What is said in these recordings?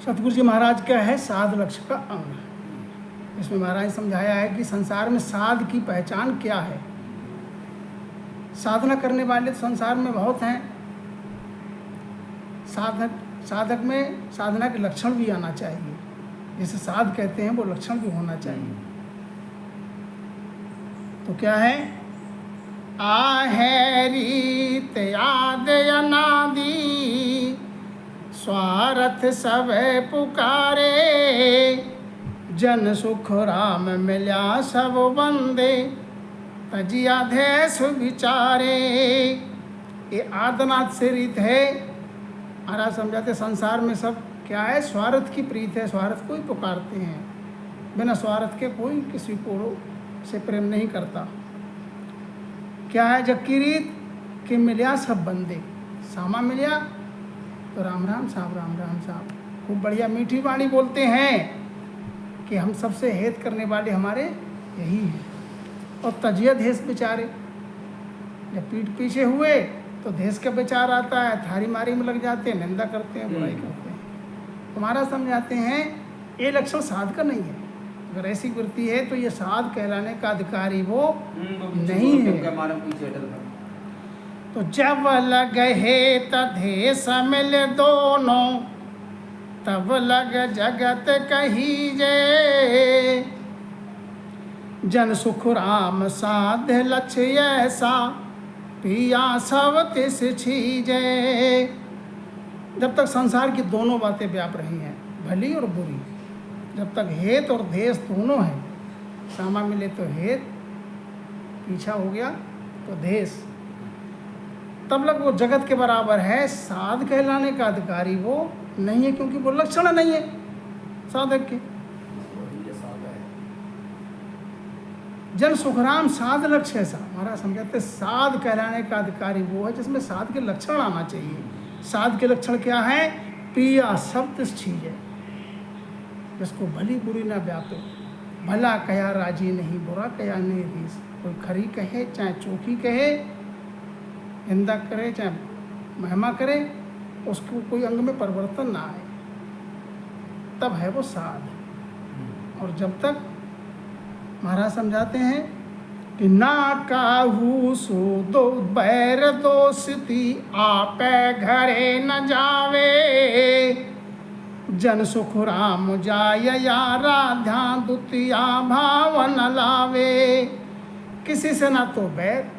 सतगुरु जी महाराज का है साध लक्ष्य का अंग। इसमें महाराज समझाया है कि संसार में साध की पहचान क्या है। साधना करने वाले तो संसार में बहुत हैं। साधक में साधना के लक्षण भी आना चाहिए, जिसे साध कहते हैं वो लक्षण भी होना चाहिए। तो क्या है? आहे रीत याद अनादि, स्वार्थ सब पुकारे, जन सुख राम मिल्या सब बंदे, तजिया देश विचारे। ये आदनाथ से रीत है। महाराज समझाते संसार में सब क्या है? स्वार्थ की प्रीत है, स्वार्थ को ही पुकारते हैं। बिना स्वार्थ के कोई किसी को से प्रेम नहीं करता। क्या है जग की रीत? कि मिल्या सब बंदे, सामा मिल्या तो राम राम साहब, राम राम साहब। खूब बढ़िया मीठी वाणी बोलते हैं कि हम सबसे हेत करने वाले हमारे यही हैं। और तजिया देश बेचारे, जब पीठ पीछे हुए तो देश का विचार आता है, थारी मारी में लग जाते हैं, निंदा करते हैं, बुराई करते हैं। तुम्हारा समझाते हैं ये लक्षण साध का नहीं है। अगर ऐसी वृत्ति है तो ये साध कहलाने का अधिकारी वो नहीं है। तो जब लग हे तधेस मिल दोनों, तब लग जगत कहीजे, जन सुख राम साध लक्ष्य ऐसा, पिया सब तिस छीजे। जब तक संसार की दोनों बातें व्याप रही हैं, भली और बुरी, जब तक हेत और देश दोनों हैं, सामा मिले तो हेत, पीछा हो गया तो देश, तब लग वो जगत के बराबर है। साध कहलाने का अधिकारी वो नहीं है, क्योंकि वो लक्षण नहीं है साधक के। जन सुखराम साध लक्ष्य ऐसा, हमारा समझाते साध कहलाने का अधिकारी वो है जिसमें साध के लक्षण आना चाहिए। साध के लक्षण क्या है? पिया सब तिस छीजे, जिसको भली बुरी ना व्यापे, भला कया राजी नहीं, बुरा कया नहीं रीस। कोई खरी कहे चाहे चोखी कहे, निंदा करे चाहे महिमा करे, उसको कोई अंग में परिवर्तन ना आए, तब है वो साध। और जब तक महाराज समझाते हैं कि ना काहू सो दो बैर दोस्ती, आपे घरे न जावे, जन सुख राम जाय या राधा, दुतिया भाव न लावे। किसी से ना तो बैर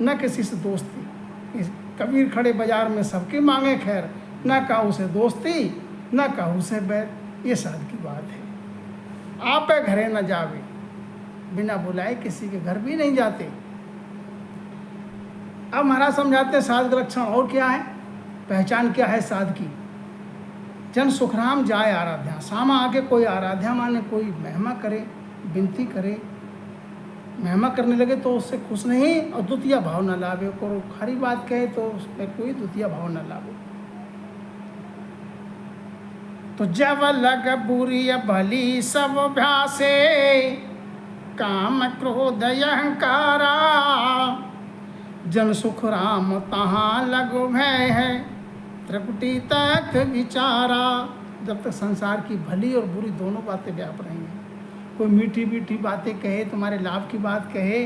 न किसी से दोस्ती। कबीर खड़े बाजार में सबकी मांगे खैर, न काहू से दोस्ती न काहू से बैर। ये साध की बात है। आपे घरे न जावे, बिना बुलाए किसी के घर भी नहीं जाते। अब महाराज समझाते हैं साध का लक्षण और क्या है, पहचान क्या है साध की। जन सुखराम जाए आराध्या, सामा आके कोई आराध्या माने, कोई महिमा करे, विनती करे, महिमा करने लगे तो उससे खुश नहीं, और द्वितीय भाव न लावे। को खरी बात कहे तो उसमें कोई द्वितीय भाव न लावे। तो जब लग बुरी भली सब भ्यासे, काम क्रोध अहंकारा, जन सुख राम तहाँ लगो भय है, त्रिपुटी तक विचारा। जब तक संसार की भली और बुरी दोनों बातें व्याप रही हैं, कोई मीठी मीठी बातें कहे, तुम्हारे लाभ की बात कहे,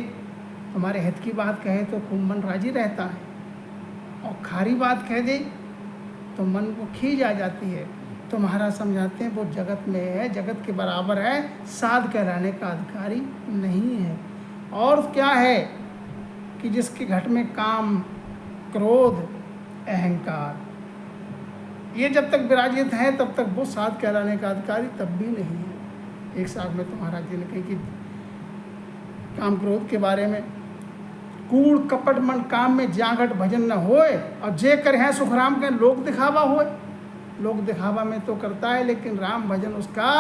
तुम्हारे हित की बात कहे तो खूब मन राजी रहता है, और खारी बात कह दे तो मन को खींच आ जाती है। तो महाराज समझाते हैं वो जगत में है, जगत के बराबर है, साध कहलाने का अधिकारी नहीं है। और क्या है कि जिसके घट में काम क्रोध अहंकार ये जब तक विराजित है, तब तक वो साध कहलाने का अधिकारी तब भी नहीं है। एक साथ में तो महाराज जी ने कही कि काम क्रोध के बारे में, कूड़ कपट मन काम में जागट भजन न होए, और जे कर हैं सुखराम के लोक दिखावा होए। लोक दिखावा में तो करता है, लेकिन राम भजन उसका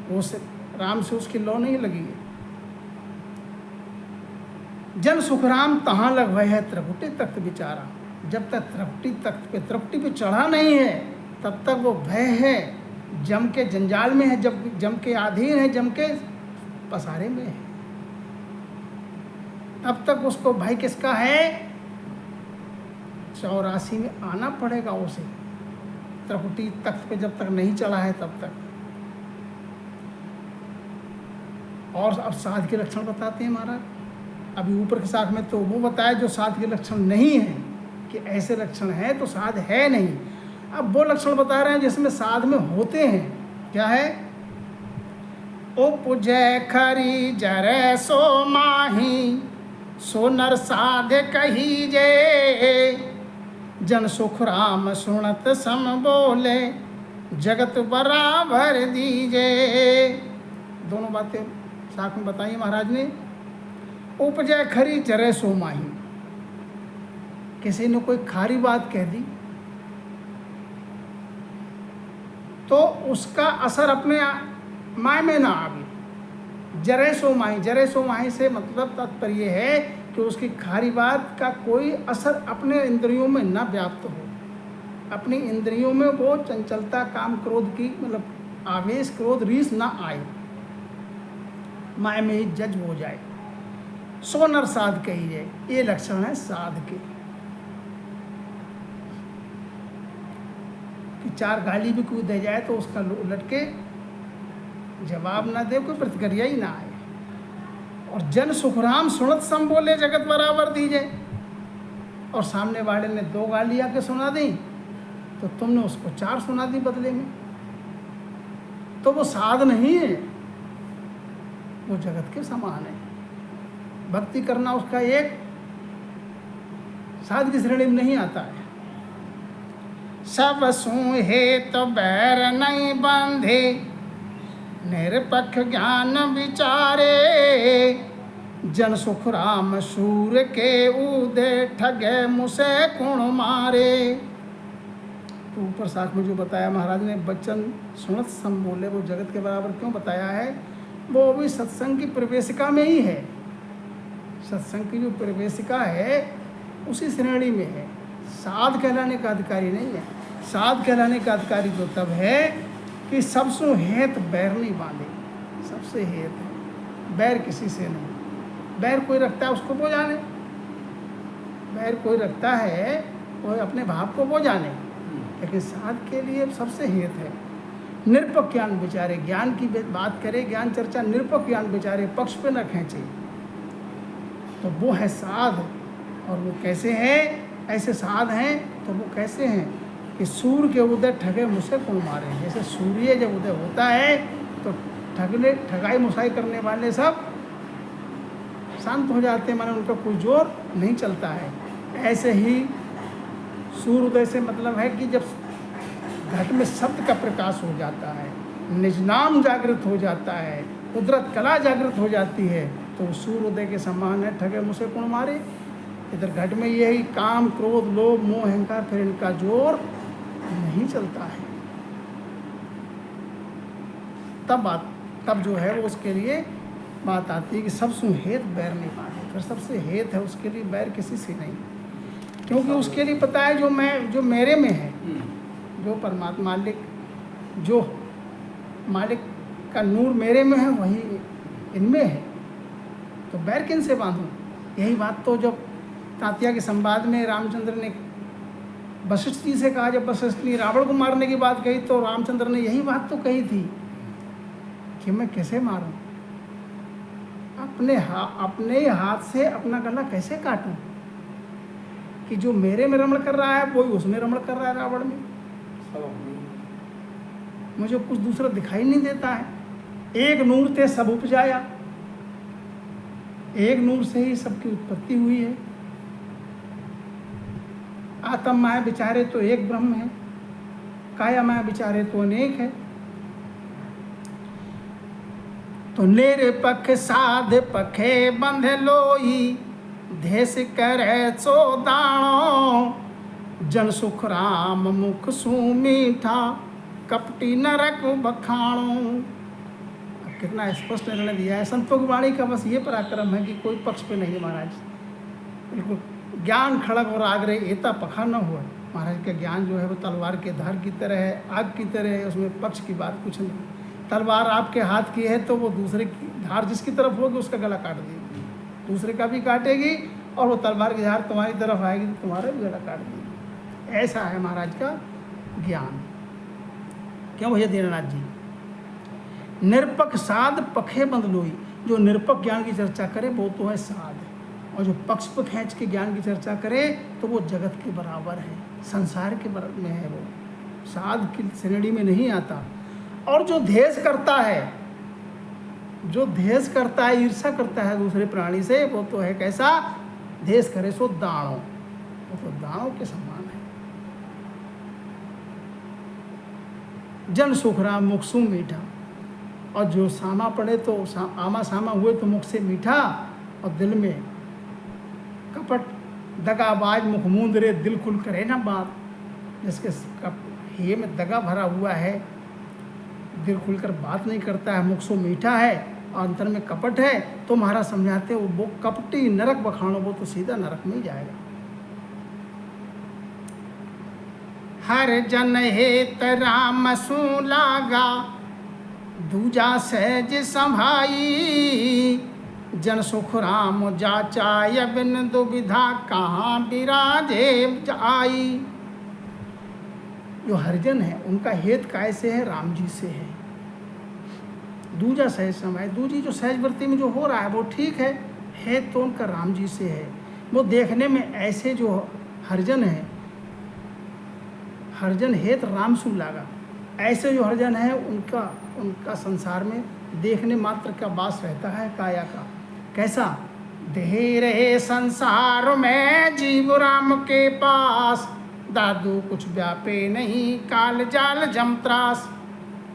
वो से राम से उसकी लौ नहीं लगी है। जन सुखराम तहाँ लग वह है, त्रिपुटी तख्त विचारा। जब तक त्रिपुटी पे चढ़ा नहीं है, तब तक वो भय है, जम के जंजाल में है, जब जम के अधीन है, जम के पसारे में है। तब तक उसको भय किसका है? 84 में आना पड़ेगा उसे। त्रिपुटी तख्त पे जब तक नहीं चढ़ा है तब तक। और अब साध के लक्षण बताते हैं महाराज। अभी ऊपर के साथ में तो वो बताया जो साध के लक्षण नहीं है, कि ऐसे लक्षण है तो साध है नहीं। अब वो लक्षण बता रहे हैं जिसमें साध में होते हैं। क्या है? उपजय खरी जरे सो माही, सो नर साध कही जे, जन सुख राम सुनत सम बोले, जगत बराबर दीजे। दोनों बातें साथ में बताइए महाराज ने। उपजय खरी जरे सो माही, किसी ने कोई खारी बात कह दी तो उसका असर अपने माय में ना आवे। जरे सो माही, जरे सो माही से मतलब तात्पर्य है कि उसकी खारी बात का कोई असर अपने इंद्रियों में ना व्याप्त हो, अपनी इंद्रियों में वो चंचलता, काम, क्रोध की मतलब आवेश, क्रोध, रीस ना आए, माय में ही जज हो जाए। सो नर साध कही जाए, ये लक्षण है साध के। कि चार गाली भी कोई दे जाए तो उसका उलट के जवाब ना दे, कोई प्रतिक्रिया ही ना आए। और जन सुखराम सुनत सम बोले, जगत बराबर दीजिए। और सामने वाले ने 2 गाली आके सुना दी तो तुमने उसको 4 सुना दी बदले में, तो वो साध नहीं है, वो जगत के समान है। भक्ति करना उसका एक साध की श्रेणी में नहीं आता है। सब सूहे तो बैर नहीं बंधे, निरपक्ष ज्ञान विचारे, जन सुख राम सूर के उदे, ठगे मुसे कुण मारे। तो ऊपर साथ में जो बताया महाराज ने, बच्चन सुनत सम बोले, वो जगत के बराबर क्यों बताया है? वो भी सत्संग की प्रवेशिका में ही है। सत्संग की जो प्रवेशिका है उसी श्रेणी में है, साध कहलाने का अधिकारी नहीं है। साध कहलाने का अधिकारी तो तब है कि सबसे हेत बैर नहीं बांधे, सबसे हेत है, बैर किसी से नहीं। बैर कोई रखता है उसको वो जाने, बैर कोई रखता है वो अपने भाव को वो जाने, लेकिन साध के लिए सबसे हेत है। निरपक्ष ज्ञान विचारे, ज्ञान की बात करे, ज्ञान चर्चा, निरपक्ष ज्ञान विचारे, पक्ष पे न खींचे, तो वो है साध। और वो कैसे है? ऐसे साध हैं तो वो कैसे हैं कि सूर्य के उदय ठगे मुझसे कौन मारे। जैसे सूर्य जब उदय होता है तो ठगाई मुसाई करने वाले सब शांत हो जाते हैं, माने उनका कोई जोर नहीं चलता है। ऐसे ही सूर्योदय से मतलब है कि जब घट में शब्द का प्रकाश हो जाता है, निज नाम जागृत हो जाता है, कुदरत कला जागृत हो जाती है, तो सूर्योदय के समान है। ठगे मुझसे कौन मारे। इधर घट में यही काम, क्रोध, लोभ, मोह, अहंकार, फिर इनका जोर नहीं चलता है। तब जो है वो उसके लिए बात आती है कि सबसे हेत बैर नहीं बांधे। फिर सबसे हेत है उसके लिए बैर किसी से नहीं, क्योंकि उसके लिए पता है जो मेरे में है, जो परमात्मा जो मालिक का नूर मेरे में है वही इनमें है, तो बैर किन से बांधूं। यही बात तो जब तात्या के संवाद में रामचंद्र ने वशिष्ठ जी से कहा, जब वशिष्ठ ने रावण को मारने की बात कही तो रामचंद्र ने यही बात तो कही थी कि मैं कैसे मारूं, अपने हाथ से अपना गला कैसे काटूं, कि जो मेरे में रमण कर रहा है वही उसमें रमण कर रहा है, रावण में। मुझे कुछ दूसरा दिखाई नहीं देता है। एक नूर ते सब उपजाया, एक नूर से ही सबकी उत्पत्ति हुई है। आत्म माया विचारे तो एक ब्रह्म है, काया माया विचारे तो अनेक है। तो निरपक्ष साध पखे बंध लोई, देश करे सो दाणो, जन सुख राम मुख सु मीठा, कपटी नरक बखाणो। कितना स्पष्ट निर्णय दिया है। संतों की वाणी का बस ये पराक्रम है कि कोई पक्ष पे नहीं है महाराज, बिल्कुल ज्ञान खड़ग और आग्रह एता पखा न हुआ। महाराज का ज्ञान जो है वो तलवार के धार की तरह है, आग की तरह है, उसमें पक्ष की बात कुछ नहीं। तलवार आपके हाथ की है तो वो दूसरे की धार जिसकी तरफ होगी उसका गला काट देगी, दूसरे का भी काटेगी, और वो तलवार की धार तुम्हारी तरफ आएगी तो तुम्हारा भी गला काट देगी। ऐसा है महाराज का ज्ञान। क्यों भैया दीनानाथ जी? निरपक साध पखे बंद लोई। जो निरपक ज्ञान की चर्चा करे वो तो है साध, और जो पक्ष पर खींच के ज्ञान की चर्चा करे तो वो जगत के बराबर है, संसार के बराबर में है, वो साध की श्रेणी में नहीं आता। और जो द्वेष करता है, जो द्वेष करता है, ईर्ष्या करता है दूसरे प्राणी से, वो तो है कैसा? द्वेष करे सो दाणो, वो तो दाणों के समान है। जन सुखराम मुख सु मीठा, और जो सामा पड़े तो आमा सामा हुए तो मुख से मीठा, और दिल में कपट दगाबाज मुख मूंद रे दिल खुल करे ना बात। जिसके ये में दगा भरा हुआ है, दिल खुलकर बात नहीं करता है, मुख सो मीठा है और अंतर में कपट है, तो महाराज समझाते वो कपटी नरक बखानो, वो तो सीधा नरक में ही जाएगा। हर जन हेत राम सु लागा, दूजा सहज संभाई। जन सुख राम जाचाय बिन दुविधा, कहाँ विराजे आई। जो हरिजन है उनका हेत काय से है? राम जी से है। दूजा सहज समय, दूजी जो सहज वृत्ति में जो हो रहा है वो ठीक है, हेत तो उनका राम जी से है। वो देखने में ऐसे जो हरिजन है, हरिजन हेत राम सु लागा, ऐसे जो हरिजन है उनका संसार में देखने मात्र का वास रहता है काया का। कैसा? देह रहे संसार में जीव राम के पास, दादू कुछ व्यापे नहीं काल जाल जमत्रास।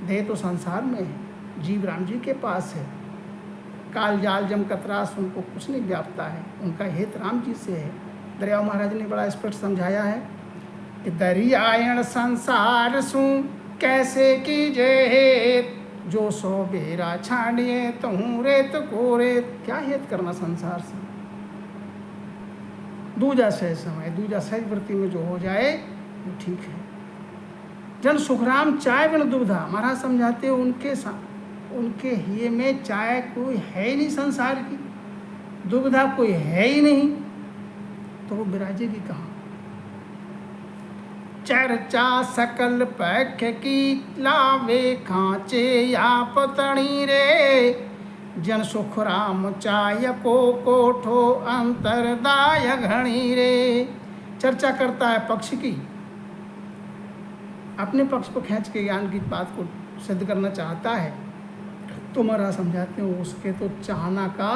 देह तो संसार में है, जीव राम जी के पास है, काल जाल जम कतरास उनको कुछ नहीं व्यापता है, उनका हित राम जी से है। दरियाव महाराज ने बड़ा स्पष्ट समझाया है कि दरियायण संसार सु कैसे कीजे हेत, जो सो बेरा छाड़िए तहूँ रेत को रेत। क्या हेत करना संसार से? दूजा सहज समय, दूजा सहज वृत्ति में जो हो जाए वो ठीक है। जन सुखराम चाय बिन दुविधा, महाराज समझाते हो उनके हिये में चाय कोई है ही नहीं, संसार की दुविधा कोई है ही नहीं, तो वो विराजेगी कहाँ? चर्चा सकल पैख की लावे खांचे या पतणी रे, जन सुख राम चाय को कोठो अंतरदाय घणी रे। चर्चा करता है पक्ष की, अपने पक्ष को खींच के ज्ञान की बात को सिद्ध करना चाहता है, तो महाराज समझाते हैं उसके तो चाहना का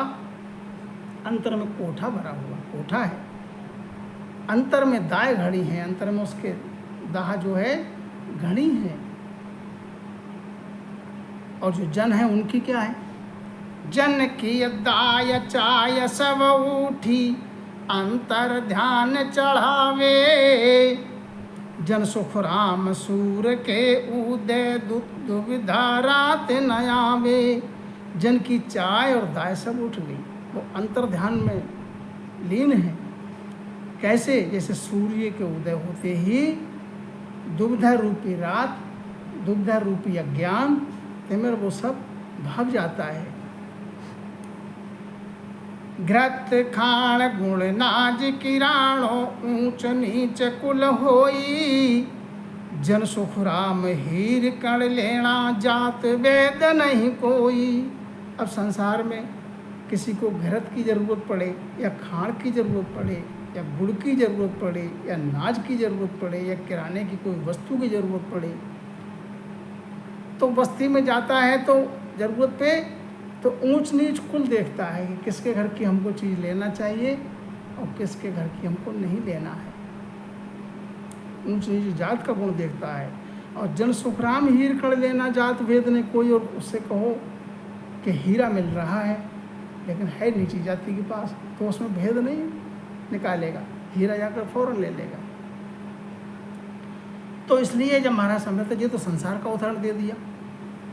अंतर में कोठा भरा हुआ, कोठा है, अंतर में दाय घड़ी है, अंतर में उसके दाह जो है घड़ी है। और जो जन है उनकी क्या है? जन की दाय चाय सब उठी, अंतर ध्यान चढ़ावे, जन सुख राम सूर के उदय दुविधा रात न आवे। जन की चाय और दाय सब उठ गई, वो अंतर ध्यान में लीन है। कैसे? जैसे सूर्य के उदय होते ही दुविधा रूपी रात, दुविधा रूपी अज्ञान तेमेर वो सब भाग जाता है। घृत खाण गुण नाज किराणो, ऊंच नीच कुल होई, जन सुख राम हीर कण लेना, जात वेद नहीं कोई। अब संसार में किसी को घृत की जरूरत पड़े या खाण की जरूरत पड़े या गुड़ की ज़रूरत पड़े या नाज की ज़रूरत पड़े या किराने की कोई वस्तु की ज़रूरत पड़े, तो बस्ती में जाता है तो ज़रूरत पे तो ऊंच नीच कुल देखता है कि किसके घर की हमको चीज़ लेना चाहिए और किसके घर की हमको नहीं लेना है। ऊंच नीच जात का गुण देखता है। और जन सुखराम हीर कर लेना, जात भेद ने कोई, और उससे कहो कि हीरा मिल रहा है लेकिन है नीची जाति के पास, तो उसमें भेद नहीं निकालेगा, हीरा जाकर फौरन ले लेगा। तो इसलिए जब महाराज समझते, ये तो संसार का उदाहरण दे दिया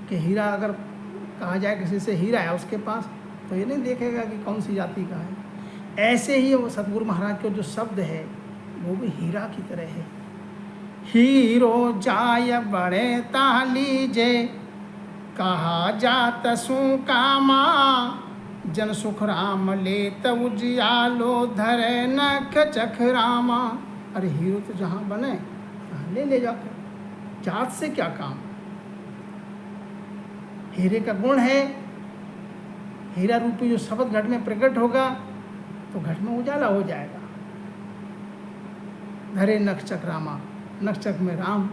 कि हीरा अगर कहा जाए किसी से हीरा है उसके पास, तो ये नहीं देखेगा कि कौन सी जाति का है। ऐसे ही वो सतगुरु महाराज के जो शब्द है वो भी हीरा की तरह है। हीरो जाय बड़े तालीजे, कहा जात सु कामा, जन सुख राम ले तब जियालो धरे नख चख रामा। अरे हीरो तो जहाँ बने ले ले जाकर, जात से क्या काम, हीरे का गुण है, हीरा रूपी जो शब्द घट में प्रकट होगा तो घट में उजाला हो जाएगा। धरे नक्षक रामा, नक्षक में राम,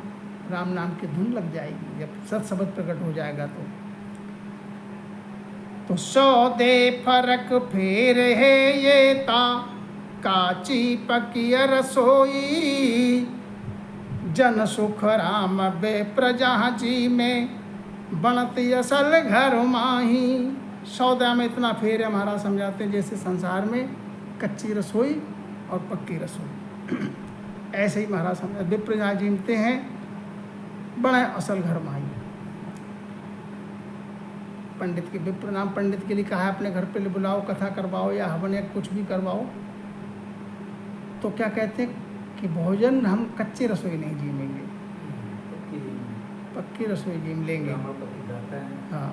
राम नाम की धुन लग जाएगी जब सत शब्द प्रकट हो जाएगा। तो 100 दे फरक फेर है ये ता, काची पकी रसोई, जन सुख राम बे प्रजा जी में, बनती असल घर माही। 100 में इतना फेर है महाराज समझाते हैं जैसे संसार में कच्ची रसोई और पक्की रसोई, ऐसे ही महाराज समझा विप्र जहाँ जीमते हैं बड़ा असल घर माही। पंडित के विप्र नाम पंडित के लिए कहा है, अपने घर पे बुलाओ, कथा करवाओ या हवन या कुछ भी करवाओ, तो क्या कहते हैं कि भोजन हम कच्ची रसोई नहीं जीमेंगे, पक्की रसोई जीम लेंगे। हाँ,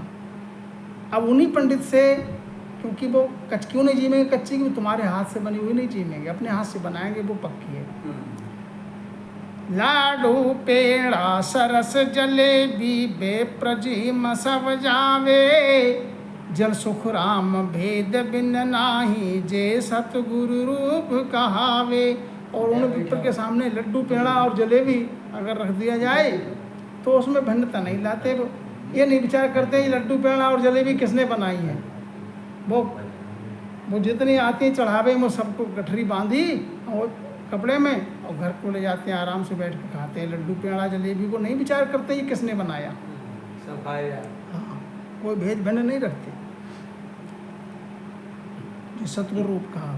अब उन्हीं पंडित से, क्योंकि वो क्यों नहीं जीमेंगे कच्ची की, तुम्हारे हाथ से बनी हुई नहीं जीमेंगे, अपने हाथ से बनाएंगे, वो पक्की है। लाडू पेड़ा सरस जलेबी बेप्रजीम सब जावे, जन सुख राम भेद बिन नाही, जे सतगुरु रूप कहावे। और उन विप्र के सामने लड्डू पेड़ा और जलेबी अगर रख दिया जाए तो उसमें भिन्नता नहीं लाते, वो ये नहीं विचार करते ये लड्डू पेड़ा और जलेबी किसने बनाई है। वो जितनी आती हैं चढ़ावे में सबको गठरी बांधी और कपड़े में और घर को ले जाते हैं, आराम से बैठ के खाते हैं। लड्डू पेड़ा जलेबी को नहीं विचार करते ये किसने बनाया, हाँ, कोई भेद भिन्न नहीं रखते। जो सतगुरु रूप कहा,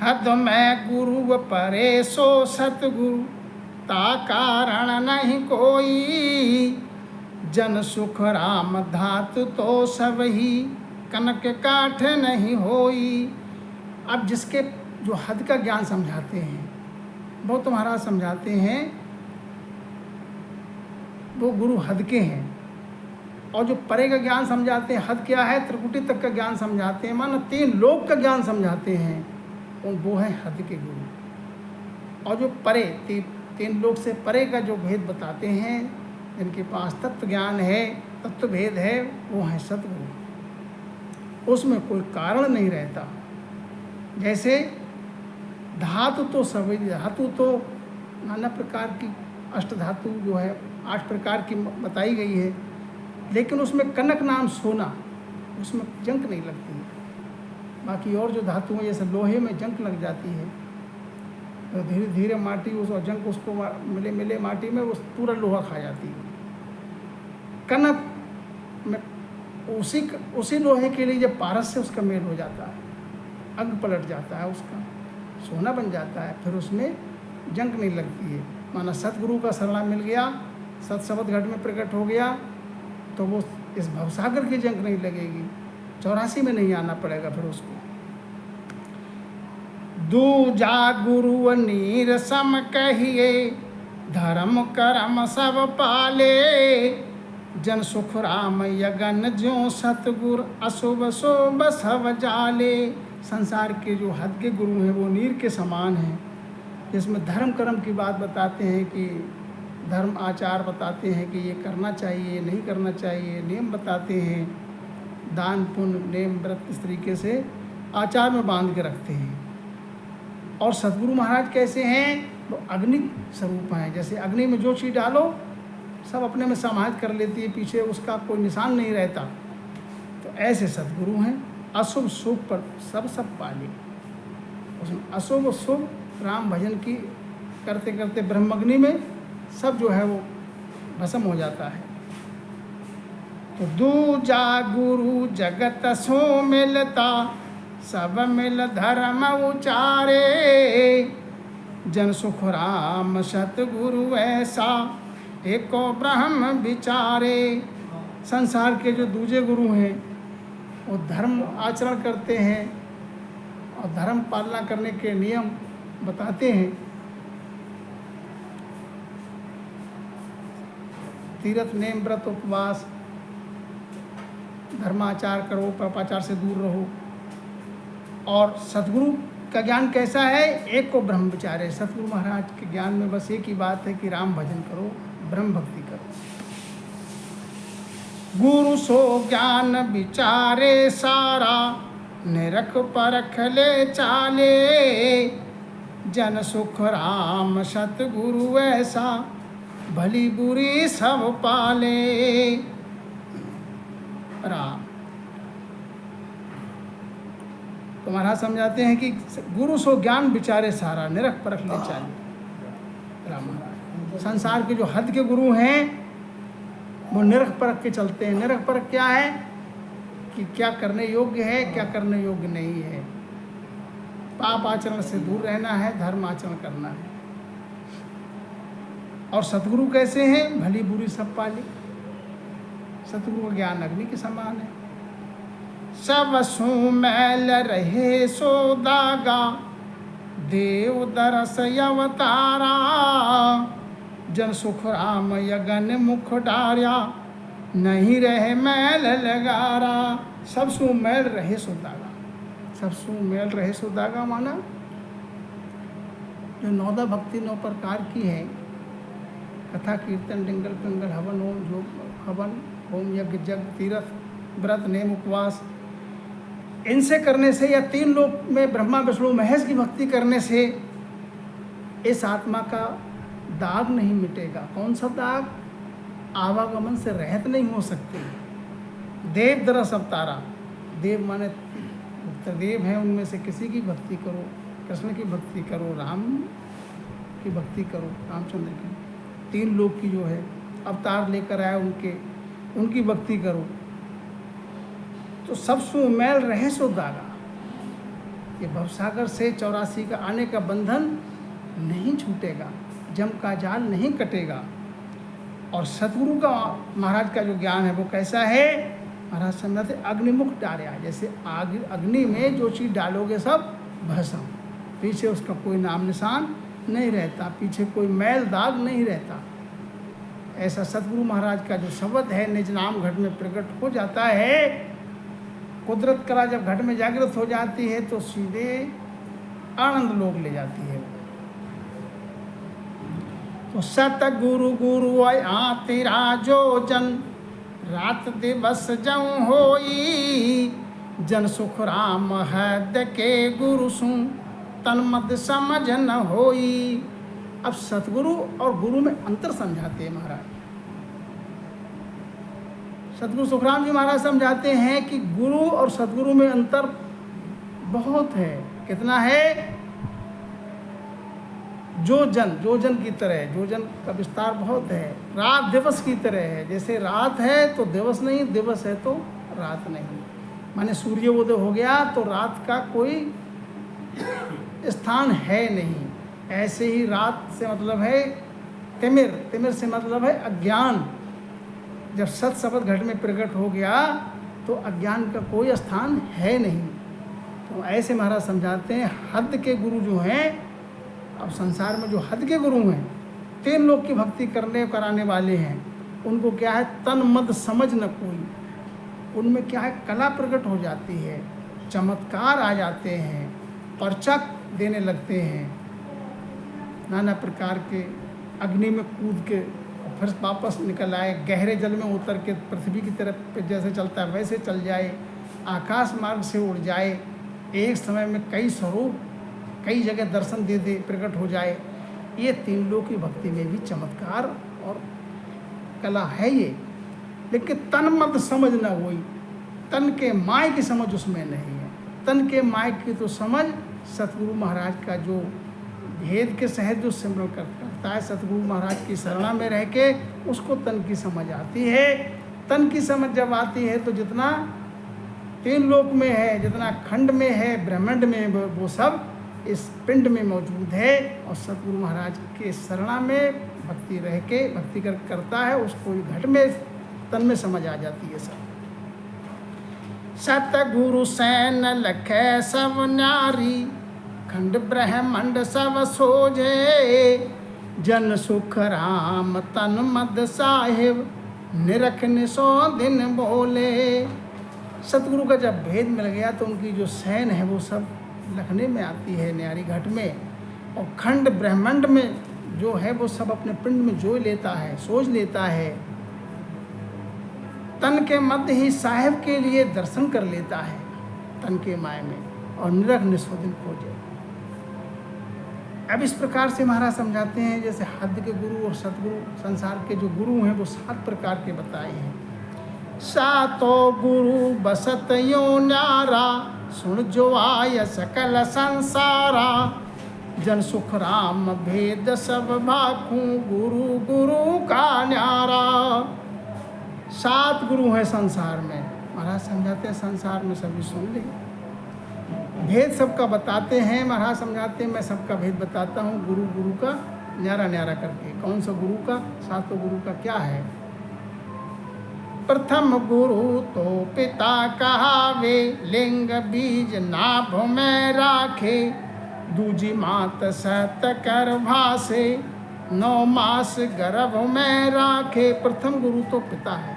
हद में गुरु परे सो सतगुरु, ता कारण नहीं कोई, जन सुख राम धातु तो सब ही, कनक काठ नहीं होई। अब जिसके जो हद का ज्ञान समझाते हैं वो तुम्हारा समझाते हैं, वो गुरु हद के हैं। और जो परे का ज्ञान समझाते हैं, हद क्या है, त्रिकुटी तक का ज्ञान समझाते हैं, मानो 3 लोक का ज्ञान समझाते हैं, और वो है हद के गुरु। और जो परे 3 लोक से परे का जो भेद बताते हैं, जिनके पास तत्व ज्ञान है, तत्व भेद है, वो है सतगुरु। उसमें कोई कारण नहीं रहता। जैसे धातु तो सभी, धातु तो नाना प्रकार की, अष्ट धातु जो है 8 प्रकार की बताई गई है, लेकिन उसमें कनक नाम सोना, उसमें जंक नहीं लगती है। बाकी और जो धातु हैं जैसे लोहे में जंक लग जाती है, तो धीरे धीरे माटी उस और जंक उसको मिले माटी में वो पूरा लोहा खा जाती है। कनक में उसी लोहे के लिए जब पारस से उसका मेल हो जाता है, अंग पलट जाता है, उसका सोना बन जाता है, फिर उसमें जंक नहीं लगती है। माना सतगुरु का शरणा मिल गया, सत शब्द घट में प्रकट हो गया, तो वो इस भवसागर की जंक नहीं लगेगी, 84 में नहीं आना पड़ेगा फिर उसको। दूजा गुरु नीर सम कहिए, धर्म कर्म सब पाले, जन सुख राम यगन ज्यों सतगुर, अशुभ शोभ सब जाले। संसार के जो हद के गुरु हैं वो नीर के समान हैं, जिसमें धर्म कर्म की बात बताते हैं कि धर्म आचार बताते हैं कि ये करना चाहिए नहीं करना चाहिए, नियम बताते हैं, दान पुण्य नेम व्रत इस तरीके से आचार में बांध के रखते हैं। और सतगुरु महाराज कैसे हैं, वो अग्नि स्वरूप हैं। जैसे अग्नि में जो चीज़ डालो सब अपने में समाहित कर लेती है, पीछे उसका कोई निशान नहीं रहता। तो ऐसे सतगुरु हैं। अशुभ शुभ पर सब पाले, उसमें अशुभ शुभ राम भजन की करते करते ब्रह्मअग्नि में सब जो है वो भस्म हो जाता है। तो दूजा गुरु जगत सो मिलता, सब मिल धर्म उचारे, जन सुख राम सतगुरु ऐसा, एको ब्रह्म विचारे। संसार के जो दूजे गुरु हैं वो धर्म आचरण करते हैं और धर्म पालना करने के नियम बताते हैं। तीर्थ नेम व्रत उपवास, धर्माचार करो, पापाचार से दूर रहो। और सतगुरु का ज्ञान कैसा है, एक को ब्रह्म विचारे। सतगुरु महाराज के ज्ञान में बस एक ही बात है कि राम भजन करो, ब्रह्म भक्ति करो। गुरु सो ज्ञान विचारे सारा, निरख परख ले चाले। जन सुख राम सतगुरु ऐसा, भली बुरी सब पाले। राम तो महाराज समझाते हैं कि गुरु सो ज्ञान विचारे सारा, निरख परख ले चाले। राम महाराज संसार के जो हद के गुरु हैं वो निरख परख के चलते हैं। निरख परख क्या है कि क्या करने योग्य है, क्या करने योग्य नहीं है। पाप आचरण से दूर रहना है, धर्म आचरण करना है। और सतगुरु कैसे हैं? भली बुरी सब पाली। सतगुरु का ज्ञान अग्नि के समान है। सब सुमैल रहे सो दागा, देव दरस अवतारा। जन सुख राम यगन मुख डार्या, नहीं रहे मैल लगारा। सब सुमैल रहे सो दागा। सब सुमैल रहे सो दागा माना जो नौदा भक्ति 9 प्रकार की है, कथा कीर्तन डिंगल पिंगल हवन होम, जो हवन होम यज्ञ जग तीर्थ व्रत नेम उपवास, इनसे करने से या 3 लोक में ब्रह्मा विष्णु महेश की भक्ति करने से इस आत्मा का दाग नहीं मिटेगा। कौन सा दाग? आवागमन से रहत नहीं हो सकते। देव दरस अवतारा, देव माने देव हैं, उनमें से किसी की भक्ति करो, कृष्ण की भक्ति करो, राम की भक्ति करो, रामचंद्र की, 3 लोक की जो है अवतार लेकर आए उनकी भक्ति करो। तो सब सुमैल रहे सो दागा। ये भवसागर से 84 का आने का बंधन नहीं छूटेगा, जम का जाल नहीं कटेगा। और सतगुरु का महाराज का जो ज्ञान है वो कैसा है? महाराज समझाते अग्निमुख डार्या, जैसे आग अग्नि में जो चीज़ डालोगे सब भस्म, पीछे उसका कोई नाम निशान नहीं रहता, पीछे कोई मैल दाग नहीं रहता। ऐसा सतगुरु महाराज का जो शब्द है निज नाम घट में प्रकट हो जाता है। कुदरत कला जब घट में जागृत हो जाती है तो सीधे आनंद लोक ले जाती है। तो सतगुरु गुरु आति राजो जन, रात दिवस जऊ होई। जन सुख राम हद के गुरु सु, तन मद समझ न होई। अब सतगुरु और गुरु में अंतर समझाते हैं महाराज। सतगुरु सुखराम जी महाराज समझाते हैं कि गुरु और सतगुरु में अंतर बहुत है। कितना है? जो जन की तरह है, जो जन का विस्तार बहुत है। रात दिवस की तरह है, जैसे रात है तो दिवस नहीं, दिवस है तो रात नहीं। माने सूर्योदय हो गया तो रात का कोई स्थान है नहीं। ऐसे ही रात से मतलब है तिमिर, तिमिर से मतलब है अज्ञान। जब सत शब्द घट में प्रकट हो गया तो अज्ञान का कोई स्थान है नहीं। तो ऐसे महाराज समझाते हैं हद के गुरु जो हैं, अब संसार में जो हद के गुरु हैं, 3 लोग की भक्ति करने कराने वाले हैं, उनको क्या है? तन मद समझ न कोई। उनमें क्या है? कला प्रकट हो जाती है, चमत्कार आ जाते हैं, परचक देने लगते हैं। नाना प्रकार के अग्नि में कूद के फिर वापस निकल आए, गहरे जल में उतर के पृथ्वी की तरफ जैसे चलता है वैसे चल जाए, आकाश मार्ग से उड़ जाए, एक समय में कई स्वरूप कई जगह दर्शन दे दे, प्रकट हो जाए। ये 3 लोक की भक्ति में भी चमत्कार और कला है ये। लेकिन तन मत समझ न हुई, तन के माय की समझ उसमें नहीं है। तन के माय की तो समझ सतगुरु महाराज का जो भेद के सहित जो सिमरन करता है, सतगुरु महाराज की शरणा में रह के उसको तन की समझ आती है। तन की समझ जब आती है तो जितना 3 लोक में है, जितना खंड में है, ब्रह्मांड में, वो सब इस पिंड में मौजूद है। और सतगुरु महाराज के शरणा में भक्ति रह के भक्ति करता है, उसको घट में तन में समझ आ जाती है सब। सतगुरु सैन लखे सब न्यारी, खंड ब्रह्मंड सब सोझे। जन सुख राम तन मद साहिब, निरख निसो दिन बोले। सतगुरु का जब भेद मिल गया तो उनकी जो सैन है वो सब लखने में आती है न्यारी घट में, और खंड ब्रह्मांड में जो है वो सब अपने पिंड में जो लेता है, सोच लेता है। तन के मध्य ही साहेब के लिए दर्शन कर लेता है, तन के माय में, और निरख निस्वदिन खोजे। अब इस प्रकार से महाराज समझाते हैं, जैसे हद के गुरु और सतगुरु, संसार के जो गुरु हैं वो 7 प्रकार के बताए हैं। सातो गुरु बसत यो न्यारा, सुन जो आय सकल संसारा, जन सुख राम भेद सब भाखू, गुरु गुरु का न्यारा। 7 गुरु हैं संसार में, महाराज समझाते हैं संसार में सभी सुन ले। भेद सबका बताते हैं, महाराज समझाते हैं मैं सबका भेद बताता हूँ, गुरु गुरु का न्यारा न्यारा करके। कौन सा गुरु का? 7 गुरु का क्या है? प्रथम गुरु तो पिता कहावे, लिंग बीज नाभ में राखे, दूजी मात सत कर भासे, 9 मास गर्भ में राखे। प्रथम गुरु तो पिता है,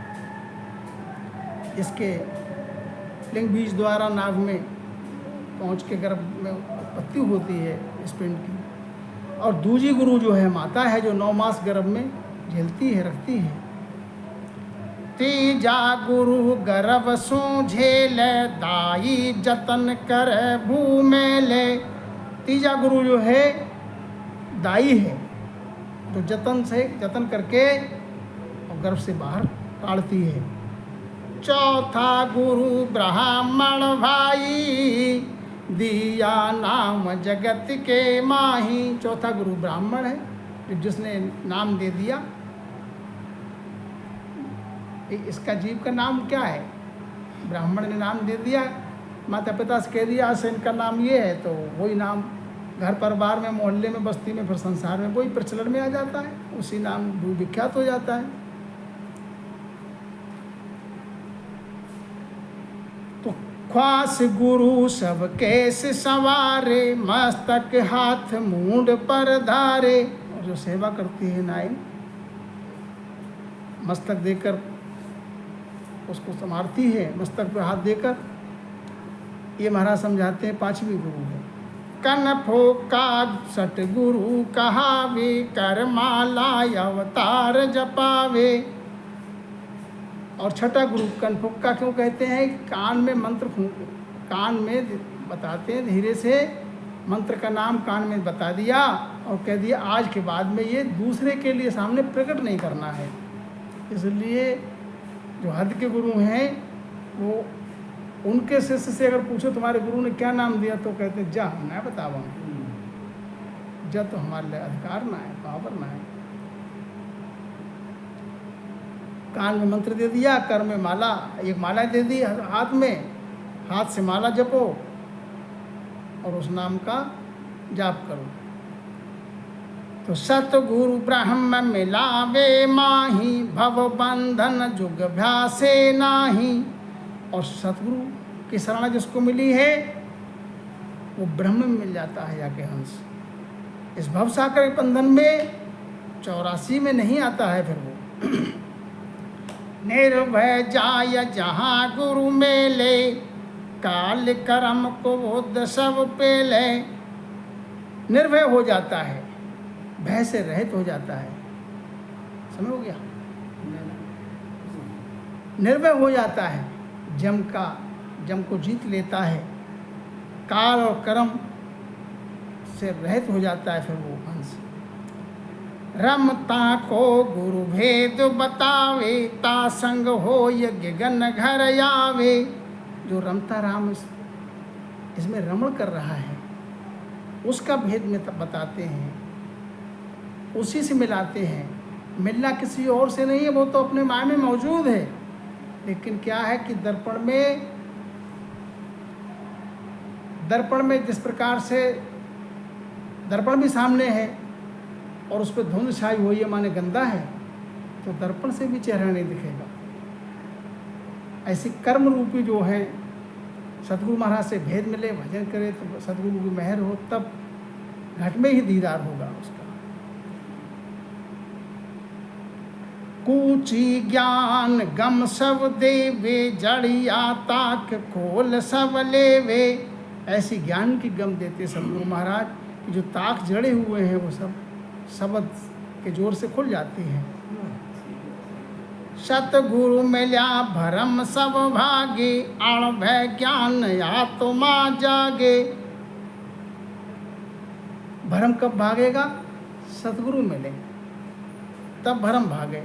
इसके लिंग बीज द्वारा नाभ में पहुँच के गर्भ में उत्पत्ति होती है इस पिंड की। और दूजी गुरु जो है माता है, जो 9 मास गर्भ में झेलती है, रखती है। तीजा गुरु गर्भ सो झेल, दाई जतन कर भूमेले। तीजा गुरु जो है दाई है, जो जतन करके और गर्भ से बाहर काढ़ती है। चौथा गुरु ब्राह्मण भाई, दिया नाम जगत के माही। चौथा गुरु ब्राह्मण है, जिसने नाम दे दिया। इसका जीव का नाम क्या है? ब्राह्मण ने नाम दे दिया, माता पिता से कह दिया से इनका नाम ये है, तो वही नाम घर परिवार में, मोहल्ले में, बस्ती में, फिर संसार में वही प्रचलन में आ जाता है, उसी नाम विख्यात हो जाता है। तो ख्वास गुरु सब केस सवारे, मस्तक हाथ मूंड पर धारे। और जो सेवा करती है नाई, मस्तक देकर उसको संभालती है, मस्तक पर हाथ देकर। ये महाराज समझाते हैं 5वीं गुरु है। कनफो का सट गुरु कहावे, कर माला अवतार जपावे। और छठा गुरु कनफुक्का क्यों कहते हैं? कान में मंत्र कान में बताते हैं, धीरे से मंत्र का नाम कान में बता दिया और कह दिया आज के बाद में ये दूसरे के लिए सामने प्रकट नहीं करना है। इसलिए जो हद के गुरु हैं वो उनके शिष्य से अगर पूछो तुम्हारे गुरु ने क्या नाम दिया, तो कहते हैं जा हम ना बतावा, जा तो हमारे लिए अधिकार ना है, पावर ना है। कान में मंत्र दे दिया, कर में माला, एक माला दे दी हाथ में, हाथ से माला जपो और उस नाम का जाप करो। तो सतगुरु ब्रह्म मिलावे माही, भव बंधन जुग भ्यासे नाही। और सतगुरु की शरण जिसको मिली है वो ब्रह्म में मिल जाता है जाके हंस। इस भवसागर के बंधन में 84 में नहीं आता है फिर वो। निर्भय जाय जहाँ गुरु मेले, काल कर्म को बोध सब पेले। निर्भय हो जाता है, भय से रहित हो जाता है। समझ हो गया? निर्भय हो जाता है, जम को जीत लेता है, काल और कर्म से रहित हो जाता है फिर वो हंस। रमता को गुरु भेद बतावे, ता संग हो यज्ञ गन घर आवे। जो रमता राम इसमें रमण कर रहा है उसका भेद में बताते हैं, उसी से मिलाते हैं। मिलना किसी और से नहीं है, वो तो अपने माया में मौजूद है। लेकिन क्या है कि दर्पण में जिस प्रकार से दर्पण भी सामने है और उस पर धुंध छाई हुई है, माने गंदा है, तो दर्पण से भी चेहरा नहीं दिखेगा। ऐसी कर्म रूपी जो है, सतगुरु महाराज से भेद मिले, भजन करे तो सतगुरु की मेहर हो, तब घट में ही दीदार होगा उसका। कूची ज्ञान गम सब देवे, जड़िया ताक खोल सब लेवे। ऐसी ज्ञान की गम देते सतगुरु महाराज कि जो ताक जड़े हुए हैं वो सब शब्द के जोर से खुल जाती हैं। सतगुरु मिल्या भरम सब भागे, अण भय ज्ञान आत्मा जागे। भरम कब भागेगा? सतगुरु मिले तब भरम भागे।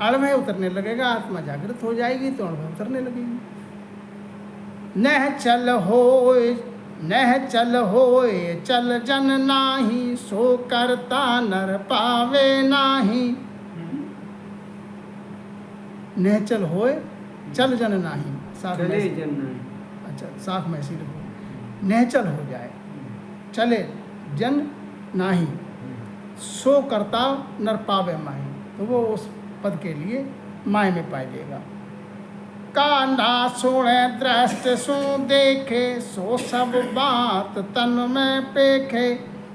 अणभय उतरने लगेगा, आत्मा जागृत हो जाएगी तो अणभय उतरने लगेगी। नह चल होए चल जन नाही, सो करता नर पावे नाही। नह चल होए चल जन नाही, साफ में अच्छा साफ में ऐसी लिखो, नह चल हो जाए, चले जन नाही, सो करता नर पावे माही, तो वो उस पद के लिए माय में पाइएगा। कांडा सुने दृष्ट सु देखे, सो सब बात तन में पेखे।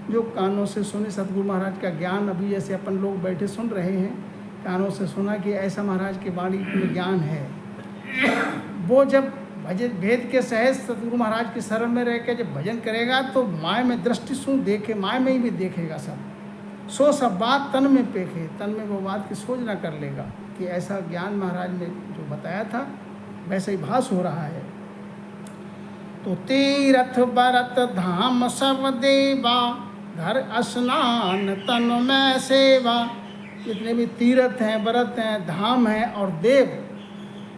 जो कानों से सुने सतगुरु महाराज का ज्ञान, अभी जैसे अपन लोग बैठे सुन रहे हैं, कानों से सुना कि ऐसा महाराज की वाणी में ज्ञान है, वो जब भजन भेद के सहित सतगुरु महाराज की शरण में रह के जब भजन करेगा तो माय में दृष्टि सु देखे, माय में ही भी देखेगा सब। सो सब बात तन में पेखे, तन में वो बात की सोच ना कर लेगा कि ऐसा ज्ञान महाराज ने जो बताया था वैसे ही भास हो रहा है। तो तीरथ बरत धाम सब देवा, घर स्नान तन में सेवा। जितने भी तीर्थ हैं, व्रत हैं, धाम हैं और देव,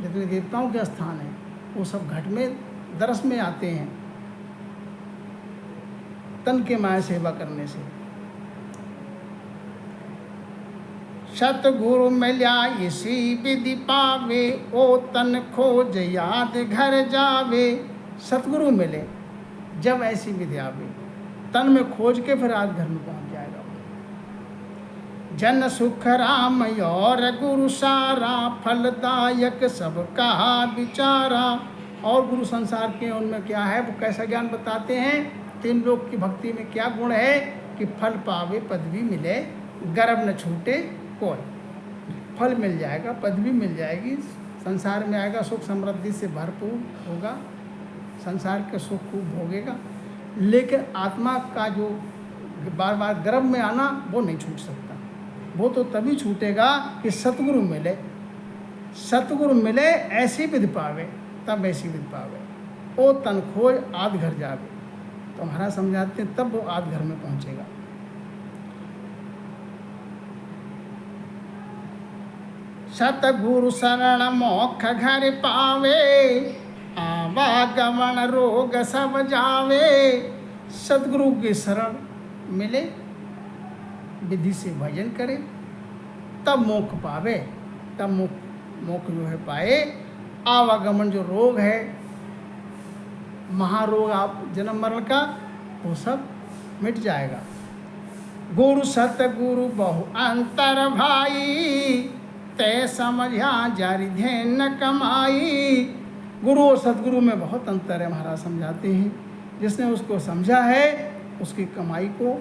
जितने देवताओं के स्थान हैं, वो सब घट में दरस में आते हैं तन के माया सेवा करने से। सतगुरु मिल्या इसी विधि पावे, ओ तन खोज याद घर जावे। सतगुरु मिले जब ऐसी विधि आवे, तन में खोज के फिर आज घर में पहुंच जाएगा। जन सुख राम और गुरु सारा, फलदायक सब कहा विचारा। और गुरु संसार के उनमें क्या है, वो कैसा ज्ञान बताते हैं। तीन लोक की भक्ति में क्या गुण है कि फल पावे पदवी मिले, गर्भ न छूटे कोई। फल मिल जाएगा, पदवी मिल जाएगी, संसार में आएगा, सुख समृद्धि से भरपूर होगा, संसार के सुख को भोगेगा। लेकिन आत्मा का जो बार बार गर्भ में आना वो नहीं छूट सकता। वो तो तभी छूटेगा कि सतगुरु मिले। सतगुरु मिले ऐसी विधि पावे, तब ऐसी विधि पावे। ओ तन खोज आद घर जावे। तो महाराज समझाते हैं तब वो आद घर में पहुंचेगा। सतगुरु शरण मोक्ष घर पावे, आवागमन रोग सब जावे। सतगुरु की शरण मिले, विधि से भजन करे, तब मोक्ष पावे, तब मोक्ष जो है पाए। आवागमन जो रोग है, महारोग आप जन्म मरण का, वो सब मिट जाएगा। गुरु सतगुरु बहु अंतर भाई, ते समझा जारी ध्यान न कमाई। गुरु और सतगुरु में बहुत अंतर है, महाराज समझाते हैं। जिसने उसको समझा है उसकी कमाई को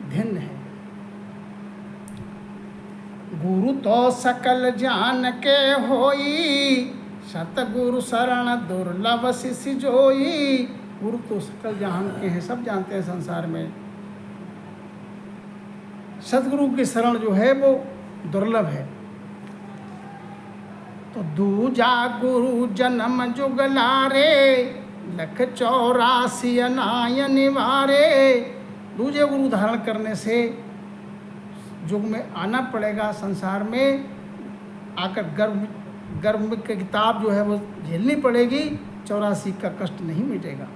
भिन्न है। गुरु तो सकल जान के होई, सतगुरु शरण दुर्लभ शिष्य जोई। गुरु तो सकल जान के हैं, सब जानते हैं संसार में। सतगुरु की शरण जो है वो दुर्लभ है। तो दूजा गुरु जन्म जुगलारे, लख 84 अनाय निवारे। दूजे गुरु धारण करने से युग में आना पड़ेगा, संसार में आकर गर्भ की किताब जो है वो झेलनी पड़ेगी। 84 का कष्ट नहीं मिटेगा।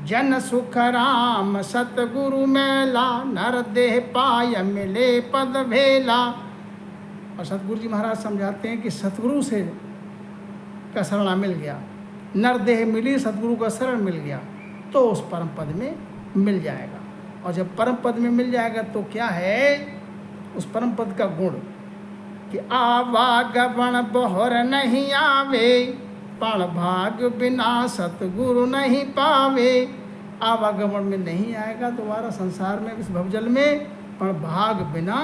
जन सुख राम सतगुरु मेला, नर देह पाय मिले पद भेला। और सतगुरु जी महाराज समझाते हैं कि सतगुरु से का शरण मिल गया, नर देह मिली, सतगुरु का शरण मिल गया, तो उस परम पद में मिल जाएगा। और जब परम पद में मिल जाएगा तो क्या है उस परम पद का गुण कि आवागमन बहर नहीं आवे, पण भाग बिना सतगुरु नहीं पावे। आवागमन में नहीं आएगा दोबारा संसार में, इस भवजल में, पण भाग बिना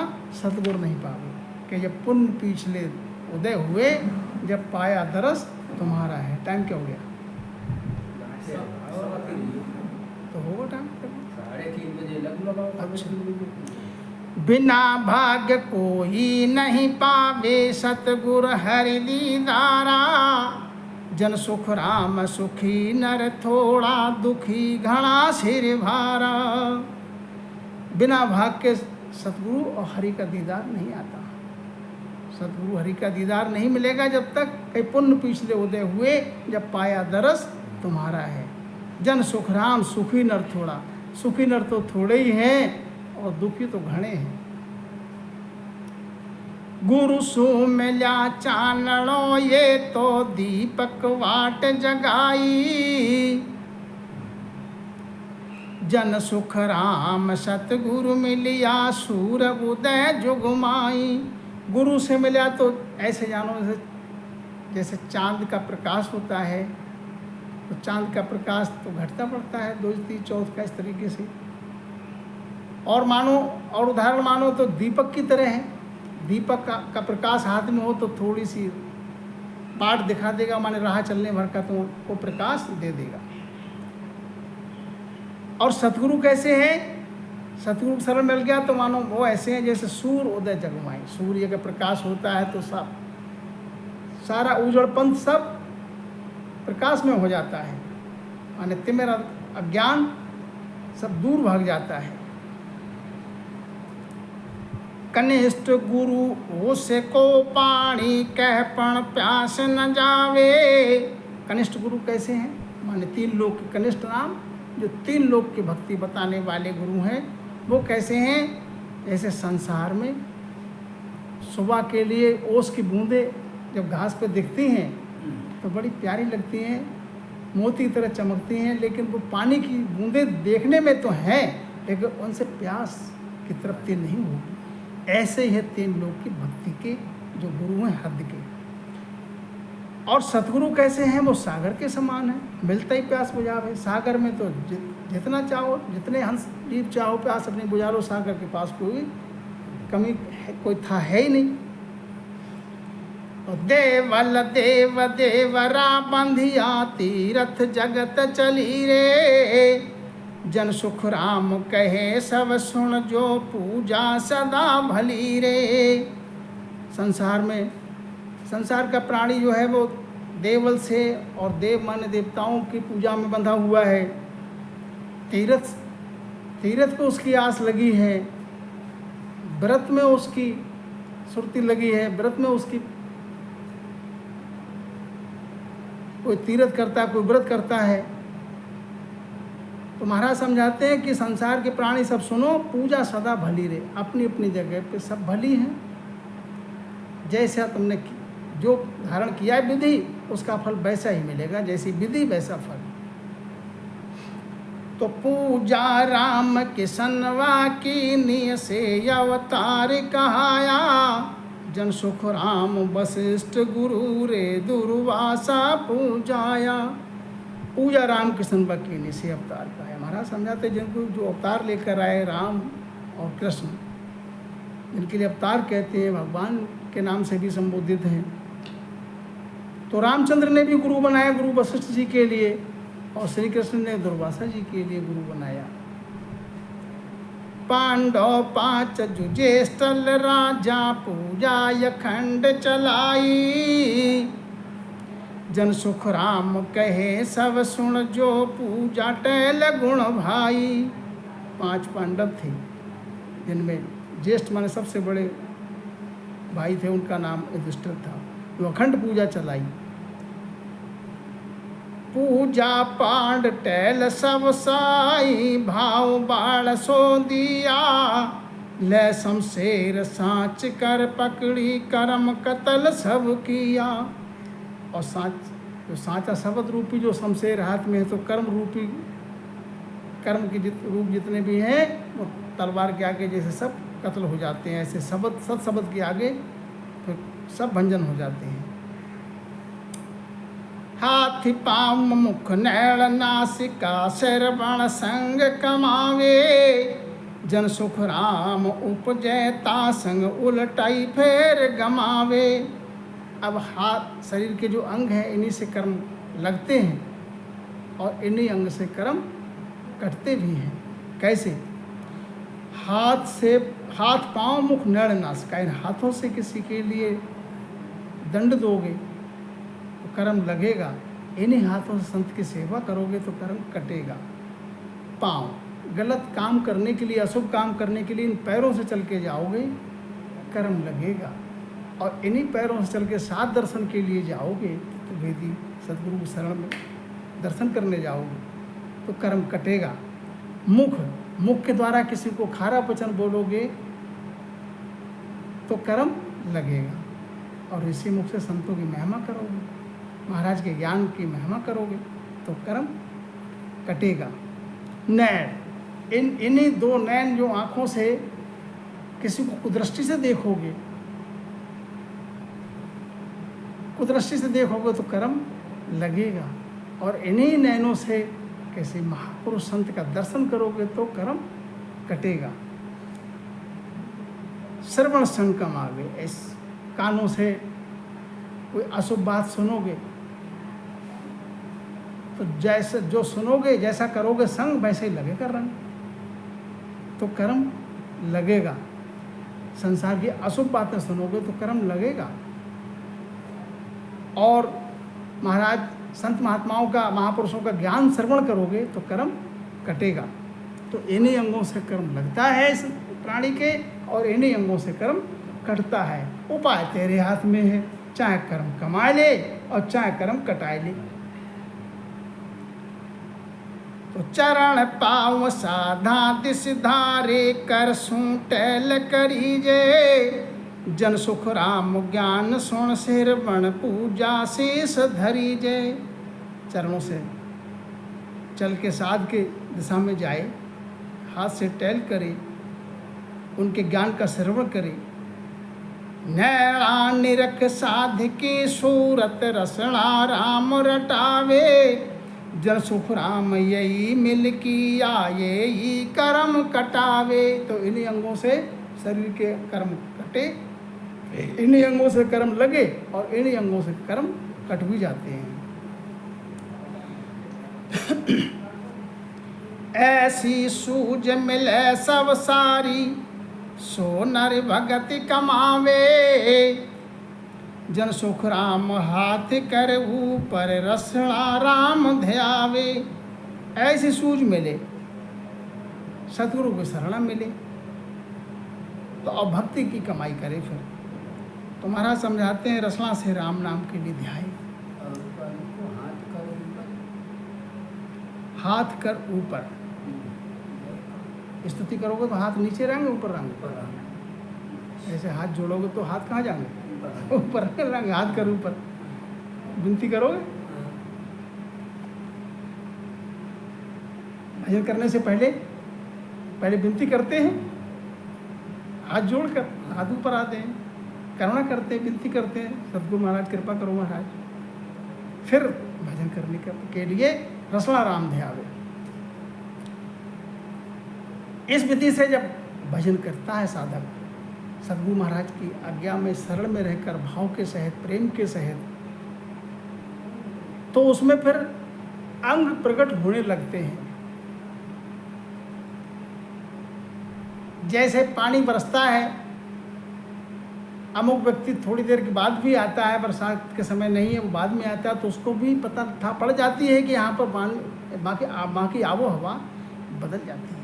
सतगुरु नहीं पावे। कि जब पुण्य पिछले उदय हुए, जब पाया दरस तुम्हारा है। टाइम क्या हो गया? तो होगा टाइम 3:30 बजे लगभग। अच्छा बिना भाग्य कोई नहीं पावे सतगुर हरि दीदारा। जन सुख राम सुखी नर थोड़ा दुखी घना सिर भारा। बिना भाग्य के सतगुरु और हरि का दीदार नहीं आता। सतगुरु हरि का दीदार नहीं मिलेगा जब तक कई पुण्य पिछले उदय हुए, जब पाया दरस तुम्हारा है। जन सुख राम सुखी नर थोड़ा, सुखी नर तो थोड़े ही हैं और दुखी तो घने हैं। गुरु सु मिल्या चानणो ये तो दीपक वाट जगाई। जन सुख राम सतगुरु मिलिया सूर उदय जुगमाई। गुरु से मिला तो ऐसे जानो जैसे चांद का प्रकाश होता है, तो चांद का प्रकाश तो घटता पड़ता है, दूसरी चौथ का इस तरीके से। और मानो और उदाहरण मानो तो दीपक की तरह है। दीपक का प्रकाश हाथ में हो तो थोड़ी सी बाट दिखा देगा, माने राह चलने भर का तो वो प्रकाश दे देगा। और सतगुरु कैसे हैं? सतगुरु शरण मिल गया तो मानो वो ऐसे हैं जैसे सूर्य उदय जगमाई। सूर्य का प्रकाश होता है तो सब सारा उजड़पंथ सब प्रकाश में हो जाता है, माने तिमिर अज्ञान सब दूर भाग जाता है। कनिष्ठ गुरु उसे को पानी कह पण प्यास न जावे। कनिष्ठ गुरु कैसे हैं? माने 3 लोक के कनिष्ठ नाम, जो 3 लोक की भक्ति बताने वाले गुरु हैं, वो कैसे हैं? जैसे संसार में सुबह के लिए ओस की बूंदें जब घास पे दिखती हैं तो बड़ी प्यारी लगती हैं, मोती की तरह चमकती हैं, लेकिन वो पानी की बूंदें देखने में तो हैं लेकिन उनसे प्यास की तृप्ति नहीं होगी। ऐसे ही है 3 लोग की भक्ति के जो गुरु हैं हद के। और सतगुरु कैसे हैं? वो सागर के समान है, मिलता ही प्यास बुझावे। सागर में तो जितना चाहो, जितने हंस जीव चाहो प्यास अपनी बुझा लो, सागर के पास कोई कमी है, कोई था है ही नहीं। देवल देव देवरा बंधिया तीरथ जगत चली रे। जन सुख राम कहे सब सुन जो पूजा सदा भली रे। संसार में संसार का प्राणी जो है वो देवल से, और देव माने देवताओं की पूजा में बंधा हुआ है। तीरथ को उसकी आस लगी है, व्रत में उसकी सुरती लगी है, व्रत में उसकी कोई तीरथ करता है, कोई व्रत करता है। तो महाराज समझाते हैं कि संसार के प्राणी सब सुनो, पूजा सदा भली रे। अपनी अपनी जगह पे सब भली हैं। जैसा तुमने जो धारण किया है विधि, उसका फल वैसा ही मिलेगा, जैसी विधि वैसा फल। तो पूजा राम किसनवा की निय से अवतार कहाया। जन सुख राम वशिष्ठ गुरु रे दुर्वासा पूजाया। पूजा राम कृष्ण बकीनी से अवतार का है। महाराज समझाते जिनको जो अवतार लेकर आए राम और कृष्ण, जिनके लिए अवतार कहते हैं, भगवान के नाम से भी संबोधित हैं। तो रामचंद्र ने भी गुरु बनाया गुरु वशिष्ठ जी के लिए, और श्री कृष्ण ने दुर्वासा जी के लिए गुरु बनाया। पांडव 5 जुजेष्टल राजा पूजा अखंड चलाई। जन सुख राम कहे सब सुन जो पूजा टैल गुण भाई। 5 पांडव थे, जिनमें ज्येष्ठ माने सबसे बड़े भाई थे, उनका नाम युधिष्ठिर था, जो अखंड पूजा चलाई। पूजा पांड टैल सब साई भाव बाण सो दिया। ले शमशेर सांच कर पकड़ी कर्म कतल सब किया। और जो सांचा शब्द रूपी जो शमशेर हाथ में है, तो कर्म रूपी कर्म के रूप जितने भी हैं वो तलवार के आगे जैसे सब कत्ल हो जाते हैं, ऐसे सत शब्द के आगे फिर सब भंजन हो जाते हैं। हाथी पाव मुख नैल नासिका श्रवण संग कमावे। जन सुख राम उपजैता संग उलटाई फेर गमावे। अब हाथ शरीर के जो अंग हैं, इन्हीं से कर्म लगते हैं और इन्हीं अंग से कर्म कटते भी हैं। कैसे? हाथ से हाथ पांव मुख नड़ नासिका, इन हाथों से किसी के लिए दंड दोगे तो कर्म लगेगा, इन्हीं हाथों से संत की सेवा करोगे तो कर्म कटेगा। पांव, गलत काम करने के लिए, अशुभ काम करने के लिए इन पैरों से चल के जाओगे, कर्म लगेगा। और इन्हीं पैरों से चल के सात दर्शन के लिए जाओगे तो वेदी सदगुरु की शरण में दर्शन करने जाओगे तो कर्म कटेगा। मुख, मुख के द्वारा किसी को खारा वचन बोलोगे तो कर्म लगेगा। और इसी मुख से संतों की महिमा करोगे, महाराज के ज्ञान की महिमा करोगे तो कर्म कटेगा। नैन, इन्हीं दो नैन जो आँखों से किसी को कुदृष्टि से देखोगे, कुदृष्टि से देखोगे तो कर्म लगेगा। और इन्हीं नैनों से किसी महापुरुष संत का दर्शन करोगे तो कर्म कटेगा। श्रवण संकम आगे, इस कानों से कोई अशुभ बात सुनोगे तो जैसे जो सुनोगे, जैसा करोगे संग, वैसे ही लगेगा रंग, तो कर्म लगेगा। संसार की अशुभ बातें सुनोगे तो कर्म लगेगा। और महाराज संत महात्माओं का, महापुरुषों का ज्ञान श्रवण करोगे तो कर्म कटेगा। तो इन्हीं अंगों से कर्म लगता है इस प्राणी के, और इन्हीं अंगों से कर्म कटता है। उपाय तेरे हाथ में है, चाहे कर्म कमा ले और चाहे कर्म कटाए ले। तो चरण पाव साधा दिस धारे, कर सूटल करीजे, जन सुख राम ज्ञान सुन सिर बण पूजा शेष धरी जय। चरणों से चल के साध के दिशा में जाए, हाथ से टहल करे, उनके ज्ञान का श्रवण करे। नैणा निरख साध की सूरत रसना राम रटावे, जन सुख राम यही मिल की आये ही कर्म कटावे। तो इन्हीं अंगों से शरीर के कर्म कटे, इन्हीं अंगों से कर्म लगे और इन्हीं अंगों से कर्म कट भी जाते हैं। ऐसी सूझ मिले सब सारी, सो नर भगति कमावे, जन सुख राम हाथ कर ऊपर रसना राम ध्यावे। ऐसी सूझ मिले, सतगुरु की शरण मिले तो अब भक्ति की कमाई करे। फिर तो महाराज समझाते हैं, रसना से राम नाम के लिए ध्याय। हाथ कर ऊपर, स्तुति करोगे तो हाथ नीचे रहेंगे ऊपर रहेंगे। ऐसे हाथ जोड़ोगे तो हाथ कहाँ जाएंगे, ऊपर रहेंगे। हाथ कर ऊपर, विनती करोगे। भजन करने से पहले विनती करते हैं, हाथ जोड़कर हाथ ऊपर आते हैं, करुणा करते हैं, विनती करते हैं, सतगुरु महाराज कृपा करो महाराज। फिर भजन करने के लिए रसना राम ध्यावे। इस विधि से जब भजन करता है साधक, सतगुरु महाराज की आज्ञा में शरण में रहकर भाव के सहित, प्रेम के सहित, तो उसमें फिर अंग प्रकट होने लगते हैं। जैसे पानी बरसता है, अमुक व्यक्ति थोड़ी देर के बाद भी आता है, बरसात के समय नहीं है वो बाद में आता है, तो उसको भी पता था पड़ जाती है कि यहाँ पर बाकी आबो हवा बदल जाती है।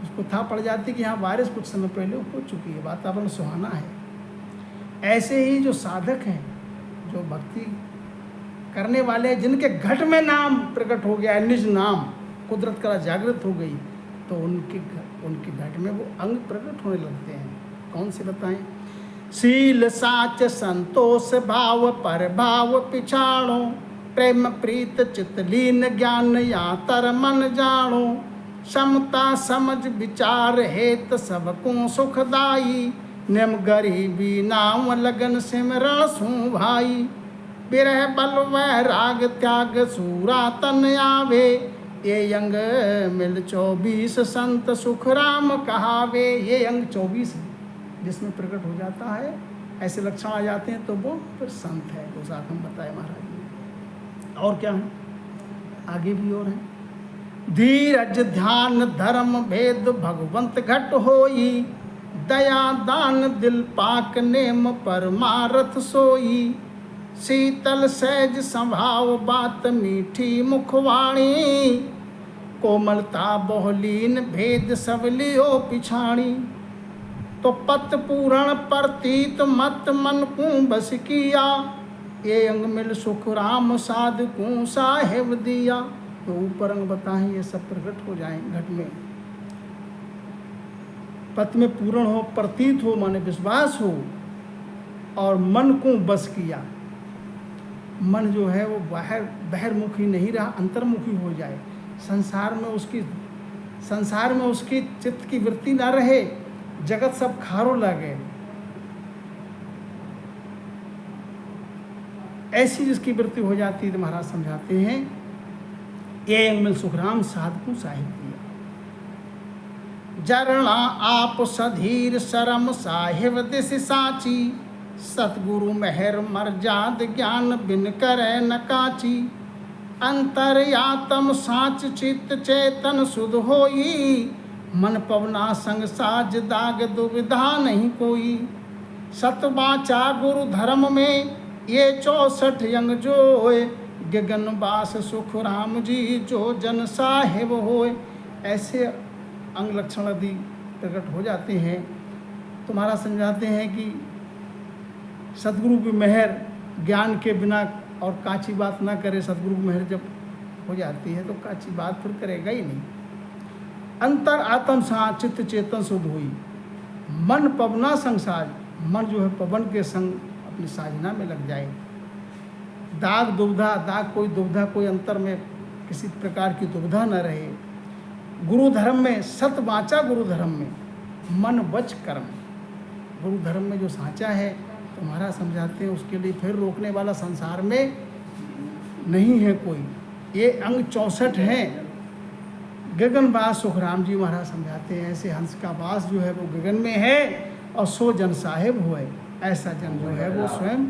उसको था पड़ जाती है कि यहाँ बारिश कुछ समय पहले हो चुकी है, वातावरण सुहाना है। ऐसे ही जो साधक हैं, जो भक्ति करने वाले हैं, जिनके घट में नाम प्रकट हो गया है, निज नाम, कुदरत कला जागृत हो गई, तो उनकी घट में वो अंग प्रकट होने लगते हैं। कौन से बताएं? शील साच संतोष भाव पर भाव पिछाणो, प्रेम प्रीत चितलीन ज्ञान या तर मन जाणो, समता समझ विचार हेत सबको सुखदाई, निम गरीबी नाम लगन सिमरण सू भाई, बिरह बल वह राग त्याग सूरा तन आवे, ये अंग मिल 24 संत सुख राम कहावे। ये अंग 24 जिसमें प्रकट हो जाता है, ऐसे लक्षण आ जाते हैं तो वो फिर संत है। तो साथ हम बताए महाराज ने। और क्या है, आगे भी और हैं। धीरज ध्यान धर्म भेद भगवंत घट होई, दया दान दिल पाक नेम परमारथ सोई। शीतल सहज स्वभाव बात मीठी मुखवाणी। कोमलता बहुलीन भेद सब लियो पिछाणी। तो पत पूरण प्रतीत मत मन को बस किया। ये अंग मिल सुख राम साधकू साहेब दिया। तो ऊपर अंग बताएं ये सब प्रकट हो जाए घट में। पत में पूर्ण हो, प्रतीत हो माने विश्वास हो, और मन को बस किया। मन जो है वो बहिर्मुखी नहीं रहा, अंतर्मुखी हो जाए। संसार में उसकी चित्त की वृत्ति ना रहे, जगत सब खारो लगे, ऐसी जिसकी वृत्ति हो जाती है। तो महाराज समझाते हैं ये अंग मिल सुखराम साधकू साहिब दिया। जरणा आप सधीर शरम साहिब दिस साची। सतगुरु मेहर मर्जाद ज्ञान बिन करे न काची। अंतरयातम साच चित्त चेतन सुध होई। मन पवना संग साज दाग दुविधा नहीं कोई। सतवाचा गुरु धर्म में ये 64 अंग जोए। गगन बास सुख राम जी जो जन साहेब होए। ऐसे अंग लक्षण आदि प्रकट हो जाते हैं। तो महाराज समझाते हैं कि सतगुरु की मेहर ज्ञान के बिना और काची बात ना करे। सतगुरु की मेहर जब हो जाती है तो काची बात फिर करेगा ही नहीं। अंतर आत्म सा चित्त चेतन शुद्ध हुई। मन पवना संग साज, मन जो है पवन के संग अपनी साधना में लग जाए। दाग कोई दुविधा कोई अंतर में किसी प्रकार की दुविधा न रहे। गुरु धर्म में सत वाचा, गुरु धर्म में मन वच कर्म। गुरु धर्म में जो साचा है तो महाराज समझाते हैं उसके लिए फिर रोकने वाला संसार में नहीं है कोई। ये अंग 64 हैं। गगन वास सुखराम जी महाराज समझाते हैं ऐसे हंस का वास जो है वो गगन में है और सो जन साहेब हुए। ऐसा जन जो है वो स्वयं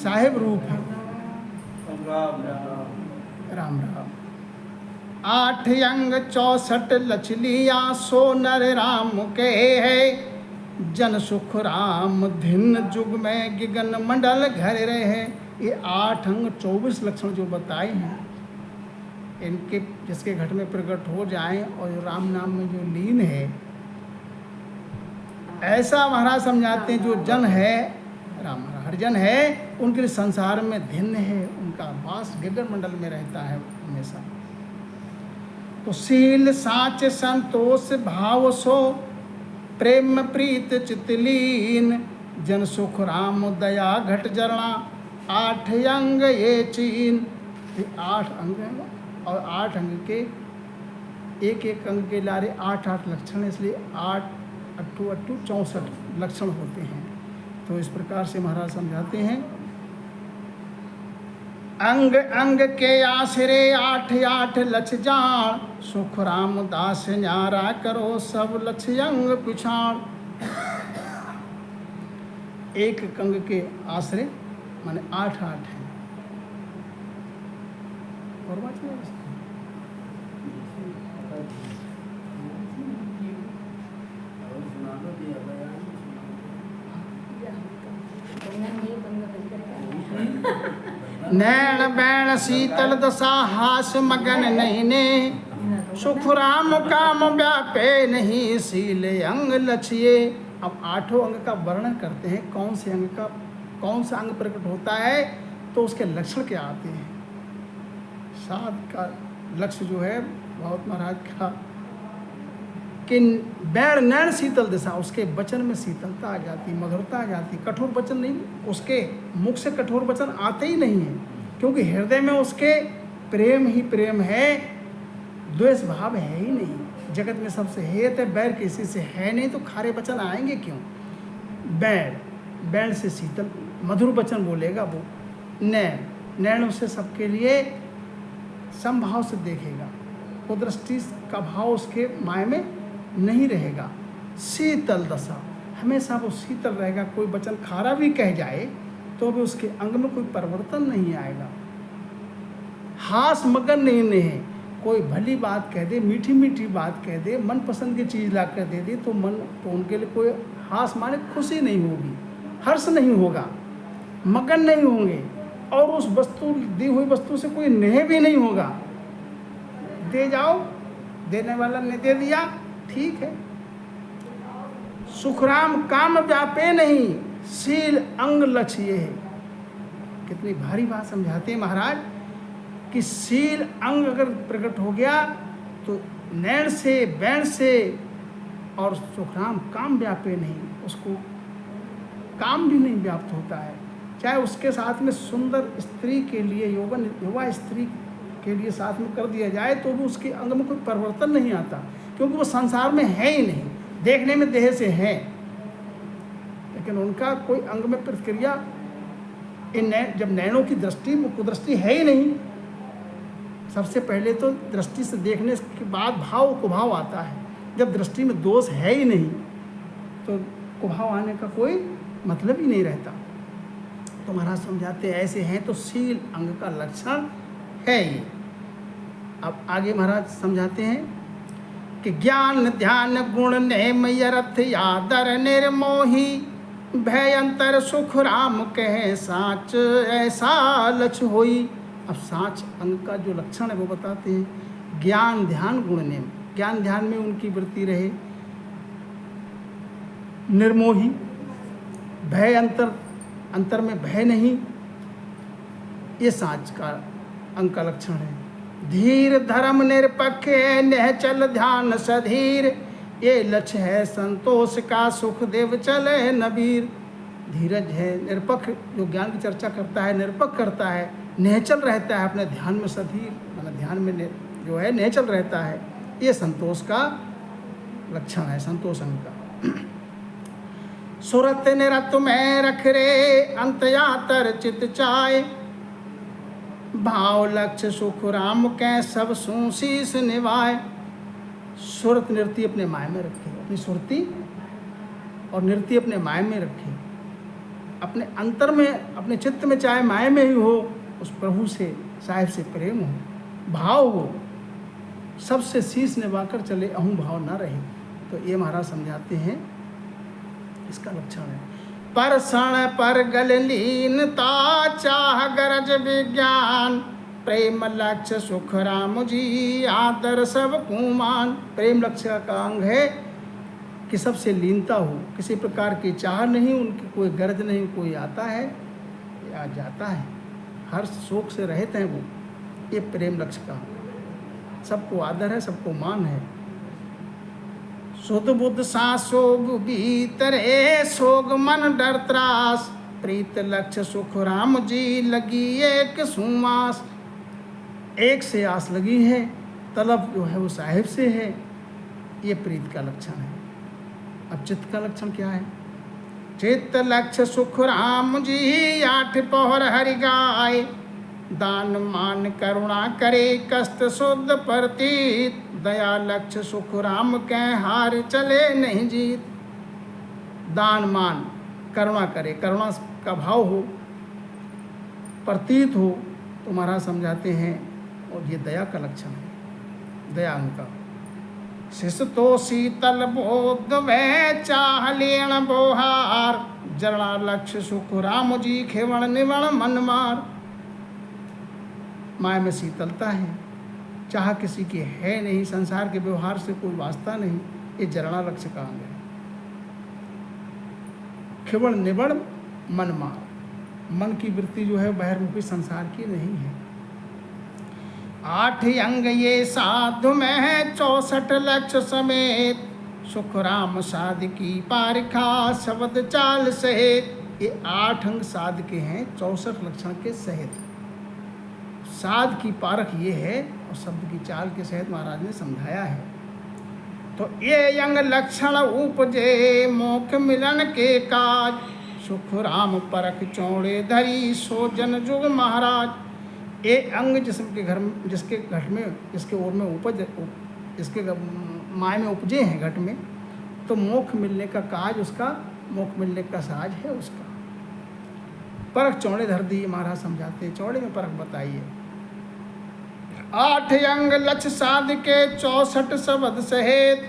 साहेब रूप है। राम राम। 8 अंग 64 लचलिया सो नर राम के है। जन सुख राम धिन जुग में गगन मंडल घर रहे। ये 8 अंग 24 लक्षण जो बताए हैं इनके जिसके घट में प्रकट हो जाएं और राम नाम में जो लीन है, ऐसा महाराज समझाते हैं जो जन है राम हरिजन है उनके लिए संसार में धिन्न है। उनका वास गगन मंडल में रहता है हमेशा। तो शील साच संतोष भाव सो प्रेम प्रीत चितलीन। जन सुख राम दया घट जरणा 8 अंग ये चीन। 8 अंग हैं और 8 अंग के एक अंग के लारे 8 लक्षण, इसलिए 8 अट्ठू 64 लक्षण होते हैं। तो इस प्रकार से महाराज समझाते हैं अंग अंग के आश्रे 8 लक्ष जान। सुख राम दास न्यारा करो सब लक्ष अंग पिछाड़। एक अंग के आश्रे माने 8 हैं। और बात है नैण बैण शीतल दशा हास मगन नहीं ने। सुख राम काम व्यापे नहीं शील अंग लक्ष्ये। अब 8 अंग का वर्णन करते हैं कौन सा अंग प्रकट होता है तो उसके लक्षण क्या आते हैं। 7 का लक्ष्य जो है बहुत महाराज का कि बैण नैण शीतल दिशा, उसके वचन में शीतलता आ जाती, मधुरता आ जाती। कठोर वचन नहीं, उसके मुख से कठोर वचन आते ही नहीं है क्योंकि हृदय में उसके प्रेम ही प्रेम है, द्वेष भाव है ही नहीं। जगत में सबसे हेत है, बैर किसी से है नहीं, तो खारे वचन आएंगे क्यों। बैण से शीतल मधुर वचन बोलेगा वो। नैण उससे सबके लिए समभाव से देखेगा, वो दृष्टि का भाव उसके माय में नहीं रहेगा। शीतल दशा, हमेशा वो शीतल रहेगा। कोई वचन खारा भी कह जाए तो भी उसके अंग में कोई परिवर्तन नहीं आएगा। हास मगन नहीं है, कोई भली बात कह दे, मीठी मीठी बात कह दे, मनपसंद की चीज़ ला कर दे दे, तो उनके लिए कोई हास माने खुशी नहीं होगी, हर्ष नहीं होगा, मगन नहीं होंगे, और उस वस्तु दी हुई वस्तु से कोई नेह भी नहीं होगा। दे जाओ, देने वाला ने दे दिया, ठीक है। सुखराम काम व्यापे नहीं, शील अंग लक्ष्य ये है। कितनी भारी बात समझाते हैं महाराज कि शील अंग अगर प्रकट हो गया तो नैण से बैण से, और सुखराम काम व्यापे नहीं, उसको काम भी नहीं व्याप्त होता है। चाहे उसके साथ में सुंदर स्त्री के लिए युवा स्त्री के लिए साथ में कर दिया जाए तो भी उसके अंग में कोई परिवर्तन नहीं आता, क्योंकि वो संसार में है ही नहीं, देखने में देह से है, लेकिन उनका कोई अंग में प्रतिक्रिया जब नैनों की दृष्टि वो कुदृष्टि है ही नहीं। सबसे पहले तो दृष्टि से देखने के बाद भाव कुभाव आता है। जब दृष्टि में दोष है ही नहीं तो कुभाव आने का कोई मतलब ही नहीं रहता। तो महाराज समझाते हैं ऐसे हैं तो शील अंग का लक्षण है ये। अब आगे महाराज समझाते हैं कि ज्ञान ध्यान गुण नेम यरथ यादर निर्मोही, भय अंतर सुख राम कहे साच ऐसा लक्ष्य होई। अब साच अंग का जो लक्षण है वो बताते हैं। ज्ञान ध्यान गुण नेम, ज्ञान ध्यान में उनकी वृत्ति रहे, निर्मोही, भय अंतर में भय नहीं, ये साच का अंग का लक्षण है। धीर धर्म निरपक्ष निहचल ध्यान सधीर, ये लक्ष्य है संतोष का सुख देव चले नबीर। धीरज है, निरपक्ष जो ज्ञान की चर्चा करता है, निरपक्ष करता है, निहचल रहता है अपने ध्यान में सधीर, मतलब ध्यान में जो है निहचल रहता है, ये संतोष का लक्षण है, संतोष अंग का। सुरत निरत में रख रे अंतयातर चित चाय, भाव लक्ष्य सुख राम के सब शीस निभाए। सुरत नृत्य अपने माय में रखे, अपनी सुरती और नृत्य अपने माय में रखे, अपने अंतर में अपने चित्त में, चाहे माय में ही हो, उस प्रभु से साहिब से प्रेम हो, भाव हो, सबसे शीश निभाकर चले, अहं भाव ना रहे। तो ये महाराज समझाते हैं इसका लक्षण है। पर क्षण पर गल लीनता चाह गरज विज्ञान, प्रेम लक्ष्य सुख राम जी आदर सब कुमान। प्रेम लक्ष्य का अंग है कि सबसे लीनता हो, किसी प्रकार की चाह नहीं, उनकी कोई गरज नहीं, कोई आता है या जाता है, हर शोक से रहित हैं वो, ये प्रेम लक्ष्य का। सबको आदर है, सबको मान है। सुध बुद्ध सांसोग भीतरे सोग मन डर त्रास, प्रीत लक्ष्य सुख राम जी लगी एक सुमास। एक से आस लगी है, तलब जो है वो साहिब से है, ये प्रीत का लक्षण है। अब चित्त का लक्षण क्या है? चित्त लक्ष्य सुख राम जी आठ पहर हरि गाय, दान मान करुणा करे कष्ट शुद्ध प्रतीत, दया लक्ष्य सुख राम के हार चले नहीं जीत। दान मान करुणा करे, करुणा का भाव हो, प्रतीत हो, तो महाराज समझाते हैं, और ये दया का लक्षण है, दया उनका। शिष तो शीतल बोध वह चाह लेण बोहार, जरणा लक्ष्य सुख राम जी खेवण निवण मन मार। माया में शीतलता है, चाह किसी की है नहीं, संसार के व्यवहार से कोई वास्ता नहीं, ये जरणा लक्ष्य का अंग है। खेवण निवण मन मार, मन की वृत्ति जो है बहिर्मुखी संसार की नहीं है। आठ अंग ये साधु में है 64 लक्ष्य समेत, सुख राम साध की पारिखा शब्द चाल सहित। ये 8 अंग साध के हैं 64 लक्षण के सहित। साध की पारख ये है और शब्द की चाल के सहित महाराज ने समझाया है। तो ये अंग लक्षण उपजे मोक्ष मिलन के काज, सुख राम परख चौड़े धरी सो जन जुग महाराज। ये अंग जिसके घट में, जिसके ओर में उपज, जिसके माय में उपजे हैं घट में, तो मोक्ष मिलने का काज उसका, मोक्ष मिलने का साज है उसका। परख चौड़े धर दी महाराज समझाते हैं, चौड़े में परख बताइए। 8 अंग लक्ष्य साध के 64 शब्द सहेत,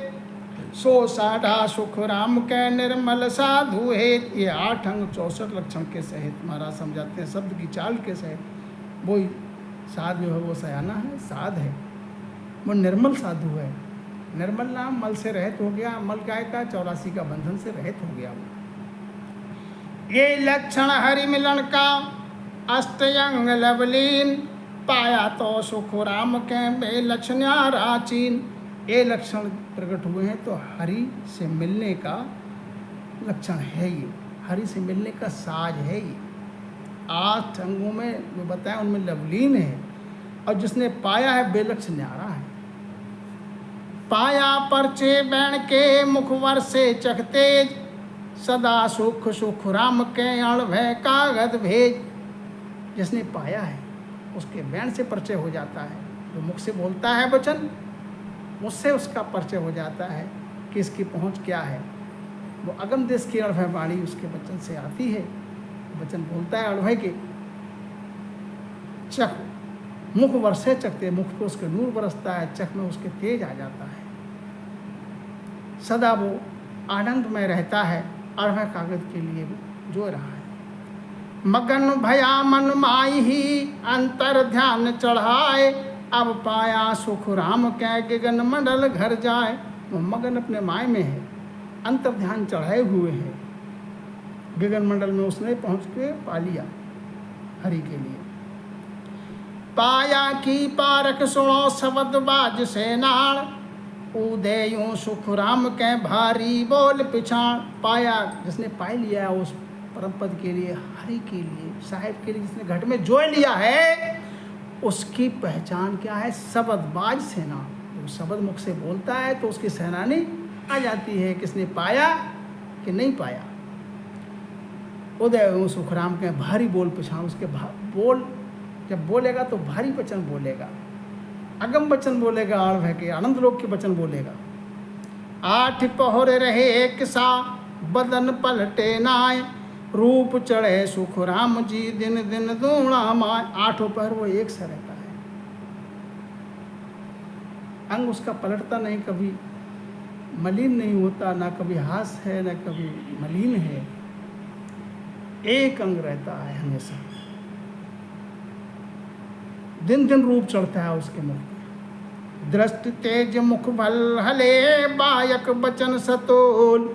सो साढ़ा सुख राम के निर्मल साधु हेत। ये 8 अंग 64 लक्षण के सहित महाराज समझाते हैं, शब्द की चाल के सहित। वो साध जो है वो सयाना है, साध है, वो निर्मल साधु है। निर्मल नाम मल से रहित हो गया, मल काय का 84 का बंधन से रहित हो गया वो। ये लक्षण हरि मिलन का अष्टयंग लवलीन, पाया तो सुख राम के बे लक्षण राचीन। ये लक्षण प्रकट हुए हैं तो हरि से मिलने का लक्षण है ये, हरि से मिलने का साज है ये। 8 अंगों में जो बताया उनमें लवलीन है, और जिसने पाया है बेलक्ष न्यारा है। पाया परचे बैण के मुखवर से चखतेज, सदा सुख सुख राम के अण भय कागद भेज। जिसने पाया है उसके बैण से परिचय हो जाता है, जो मुख से बोलता है वचन उससे उसका परिचय हो जाता है कि इसकी पहुंच क्या है। वो अगम देश की अणभय वाणी उसके वचन से आती है, वचन बोलता है अणभय के। चख मुख वर्षे चखते, मुख पे उसके नूर बरसता है, चख में उसके तेज आ जाता है। सदा वो आनंद में रहता है, अणभय कागज के लिए जो रहा है। मगन भया मन माई ही अंतर ध्यान चढ़ाए, अब पाया सुख राम के गगन मंडल घर जाए। वो मगन अपने माय में है, अंतर ध्यान चढ़ाए हुए है, गगन मंडल में उसने पहुंच के पा लिया हरि के लिए। पाया की पारक सुनो शब्द बाज सेनाण, उदयों सुख राम के भारी बोल पिछाण। पाया जिसने पाई लिया उस परम पद के लिए, हरि के लिए, साहिब के लिए, जिसने घट में जोड़ लिया है, उसकी पहचान क्या है? शब्दबाज सेना। वो शब्द मुख से बोलता है तो उसकी सेनानी आ जाती है। किसने पाया कि नहीं पाया। उदय सुखराम के भारी बोल पिछाण, उसके बोल जब बोलेगा तो भारी वचन बोलेगा, अगम वचन बोलेगा, अणभय के आनंद लोक के वचन बोलेगा। 8 पहर रहे एक सा बदन पलटे नाय, रूप चढ़े सुख राम जी दिन दिन दूणा माय। 8 पहर वो एक सा रहता है, अंग उसका पलटता नहीं, कभी मलिन नहीं होता, ना कभी हास है ना कभी मलिन है, एक अंग रहता है हमेशा। दिन दिन रूप चढ़ता है उसके मुख पे। दृष्टि तेज मुख भल हले, बायक बचन सतोल,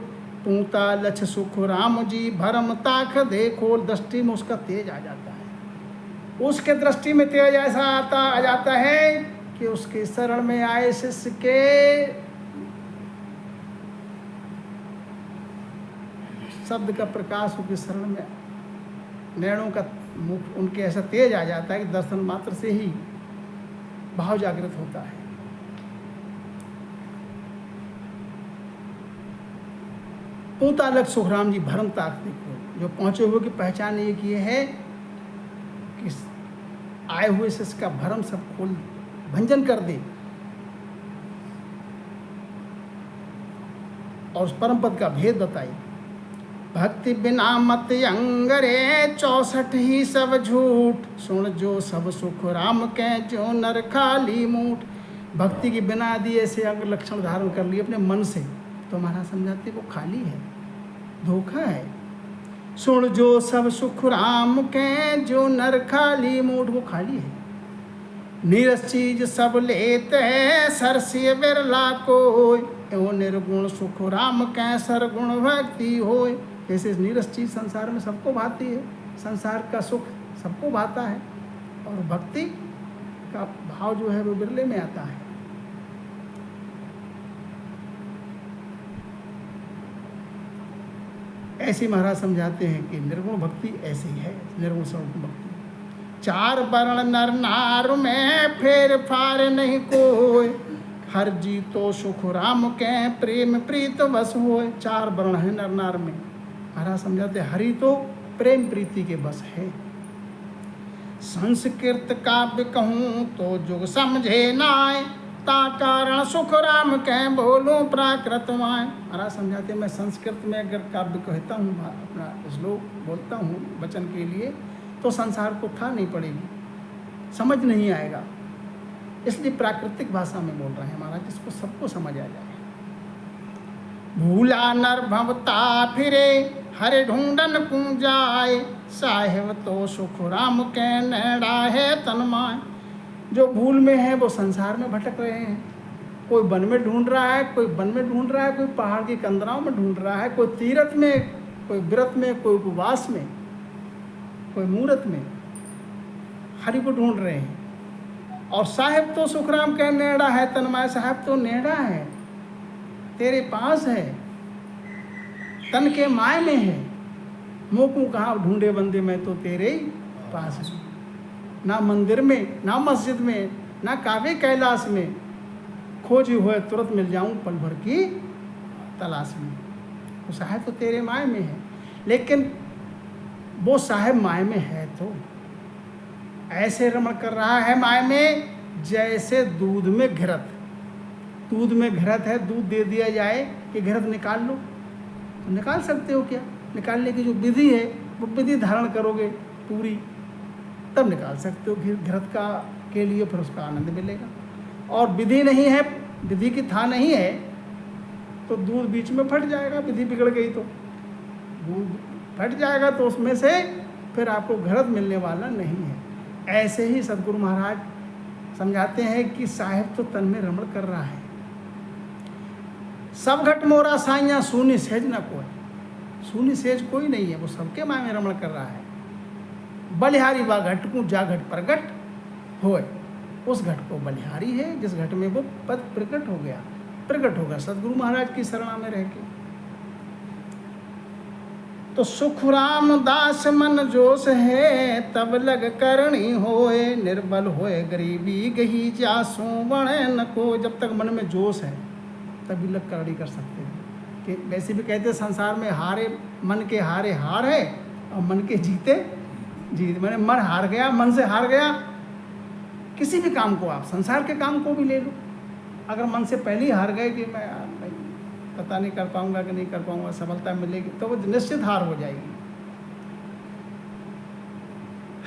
पूता लक्ष्य सुख राम जी भरम ताख देखो। दृष्टि में उसका तेज आ जाता है, उसके दृष्टि में तेज ऐसा आ जाता है कि उसके शरण में आए शिष्य के शब्द का प्रकाश उसके शरण में, नैणों का मुख उनके ऐसा तेज आ जाता है कि दर्शन मात्र से ही भाव जागृत होता है। पूता लक्ष्य सुखराम जी भरम ताक देखो, जो पहुंचे हुए की पहचान ये किए है कि आए हुए से इसका भरम सब खोल भंजन कर दे और उस परम पद का भेद बताई। भक्ति बिना मत अंगरे 64 ही सब झूठ, सुन जो सब सुख राम के जो नर खाली मूठ। भक्ति के बिना यदि ऐसे अंग लक्षण धारण कर लिए अपने मन से तो महाराज समझाते वो खाली है, धोखा है। सुन जो सब सुख राम के जो नर खाली मूठ, वो खाली है। नीरस चीज सब लेते हैं सरसी बिरला कोय, एवं निर्गुण सुख राम के सरगुण भक्ति होय। जैसे नीरस चीज संसार में सबको भाती है, संसार का सुख सबको भाता है और भक्ति का भाव जो है वो बिरले में आता है। ऐसी महाराज समझाते हैं कि निर्गुण भक्ति ऐसी है, निर्गुण स्वरूप भक्ति। 4 वर्ण नर नार में फेर फार नहीं कोय, हर जी तो सुख राम के प्रेम प्रीत बस होय। 4 वर्ण है नर नार में, महाराज समझाते हरि तो प्रेम प्रीति के बस है। संस्कृत काव्य कहूँ तो जुग समझे नाय, ता कारण सुख राम के बोलूं प्राकृत माय। महाराज समझाते मैं संस्कृत में अगर काव्य कहता हूँ, अपना श्लोक बोलता हूँ वचन के लिए, तो संसार को था नहीं पड़ेगी, समझ नहीं आएगा। इसलिए प्राकृतिक भाषा में बोल रहे हैं महाराज, जिसको सबको समझ आ जाए। भूला नर भवता फिरे हरे ढूंढन कु जाए, साहेब तो सुख राम के नेड़ा है तन्माय। जो भूल में है वो संसार में भटक रहे हैं। कोई वन में ढूंढ रहा है, कोई वन में ढूंढ रहा है, कोई पहाड़ की कंदराओं में ढूंढ रहा है, कोई तीरथ में, कोई व्रत में, कोई उपवास में, कोई मूर्त में हरि को ढूंढ रहे हैं। और साहेब तो सुखराम के नेड़ा है तन्माय, साहेब तो नेड़ा है, तेरे पास है, तन के माय में है। मोकू कहाँ ढूंढे बंदे, मैं तो तेरे ही पास हूँ। ना मंदिर में, ना मस्जिद में, ना कावे कैलाश में, खोजी हुए तुरंत मिल जाऊं पल भर की तलाश में। वो साहेब तो तेरे माय में है, लेकिन वो साहेब माय में है तो ऐसे रमण कर रहा है माय में जैसे दूध में घृत। दूध में घृत है, दूध दे दिया जाए कि घृत निकाल लो, तो निकाल सकते हो क्या? निकालने की जो विधि है वो विधि धारण करोगे पूरी, तब निकाल सकते हो घृत का के लिए, फिर उसका आनंद मिलेगा। और विधि नहीं है, विधि की था नहीं है, तो दूध बीच में फट जाएगा। विधि बिगड़ गई तो दूध फट जाएगा, तो उसमें से फिर आपको घृत मिलने वाला नहीं है। ऐसे ही सदगुरु महाराज समझाते हैं कि साहेब तो तन में रमण कर रहा है। सब घट मोरा साइया सूनी सेज न कोई, सूनी सेज कोई नहीं है, वो सबके माय में रमण कर रहा है। बलिहारी बा घट को जा घट प्रगट होए, उस घट को बलिहारी है जिस घट में वो पद प्रकट हो गया, प्रकट होगा सदगुरु महाराज की शरणा में रह के। तो सुखराम दास मन जोश है, तब लग करणी होए, निर्बल होए गरीबी गही जासू बणे न को। जब तक मन में जोश है तभी लग करणी कर सकते हैं। कि वैसे भी कहते हैं संसार में हारे मन के हारे हार है, और मन के जीते जीत। मैंने मन हार गया, मन से हार गया, किसी भी काम को, आप संसार के काम को भी ले लो, अगर मन से पहले ही हार गए कि मैं यार नहीं, पता नहीं कर पाऊंगा कि नहीं कर पाऊंगा, सफलता मिलेगी, तो वो निश्चित हार हो जाएगी।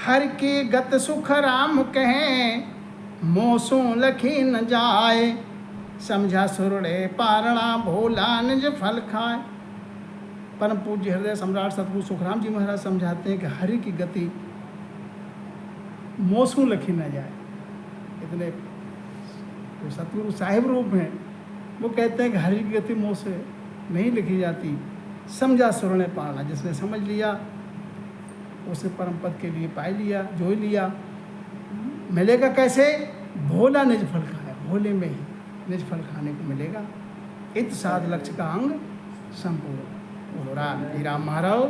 हर की गत सुख राम कहें, मोसों लखी न जाए, समझा सुरड़े पारणा भोला निज फल खाए। परम पूज्य हृदय सम्राट सतगुरु सुखराम जी महाराज समझाते हैं कि हरि की गति मोसों लखी न जाए। इतने जो सतगुरु साहिब रूप हैं वो कहते हैं कि हरि की गति मोह से नहीं लिखी जाती। समझा सुर ने पाना, जिसने समझ लिया उसे परम पद के लिए पाई लिया, जो ही लिया। मिलेगा कैसे? भोला निज फल खाए, भोले में ही निज फल खाने को मिलेगा। इत साध लक्ष्य का अंग संपूर्ण। राम महाराज।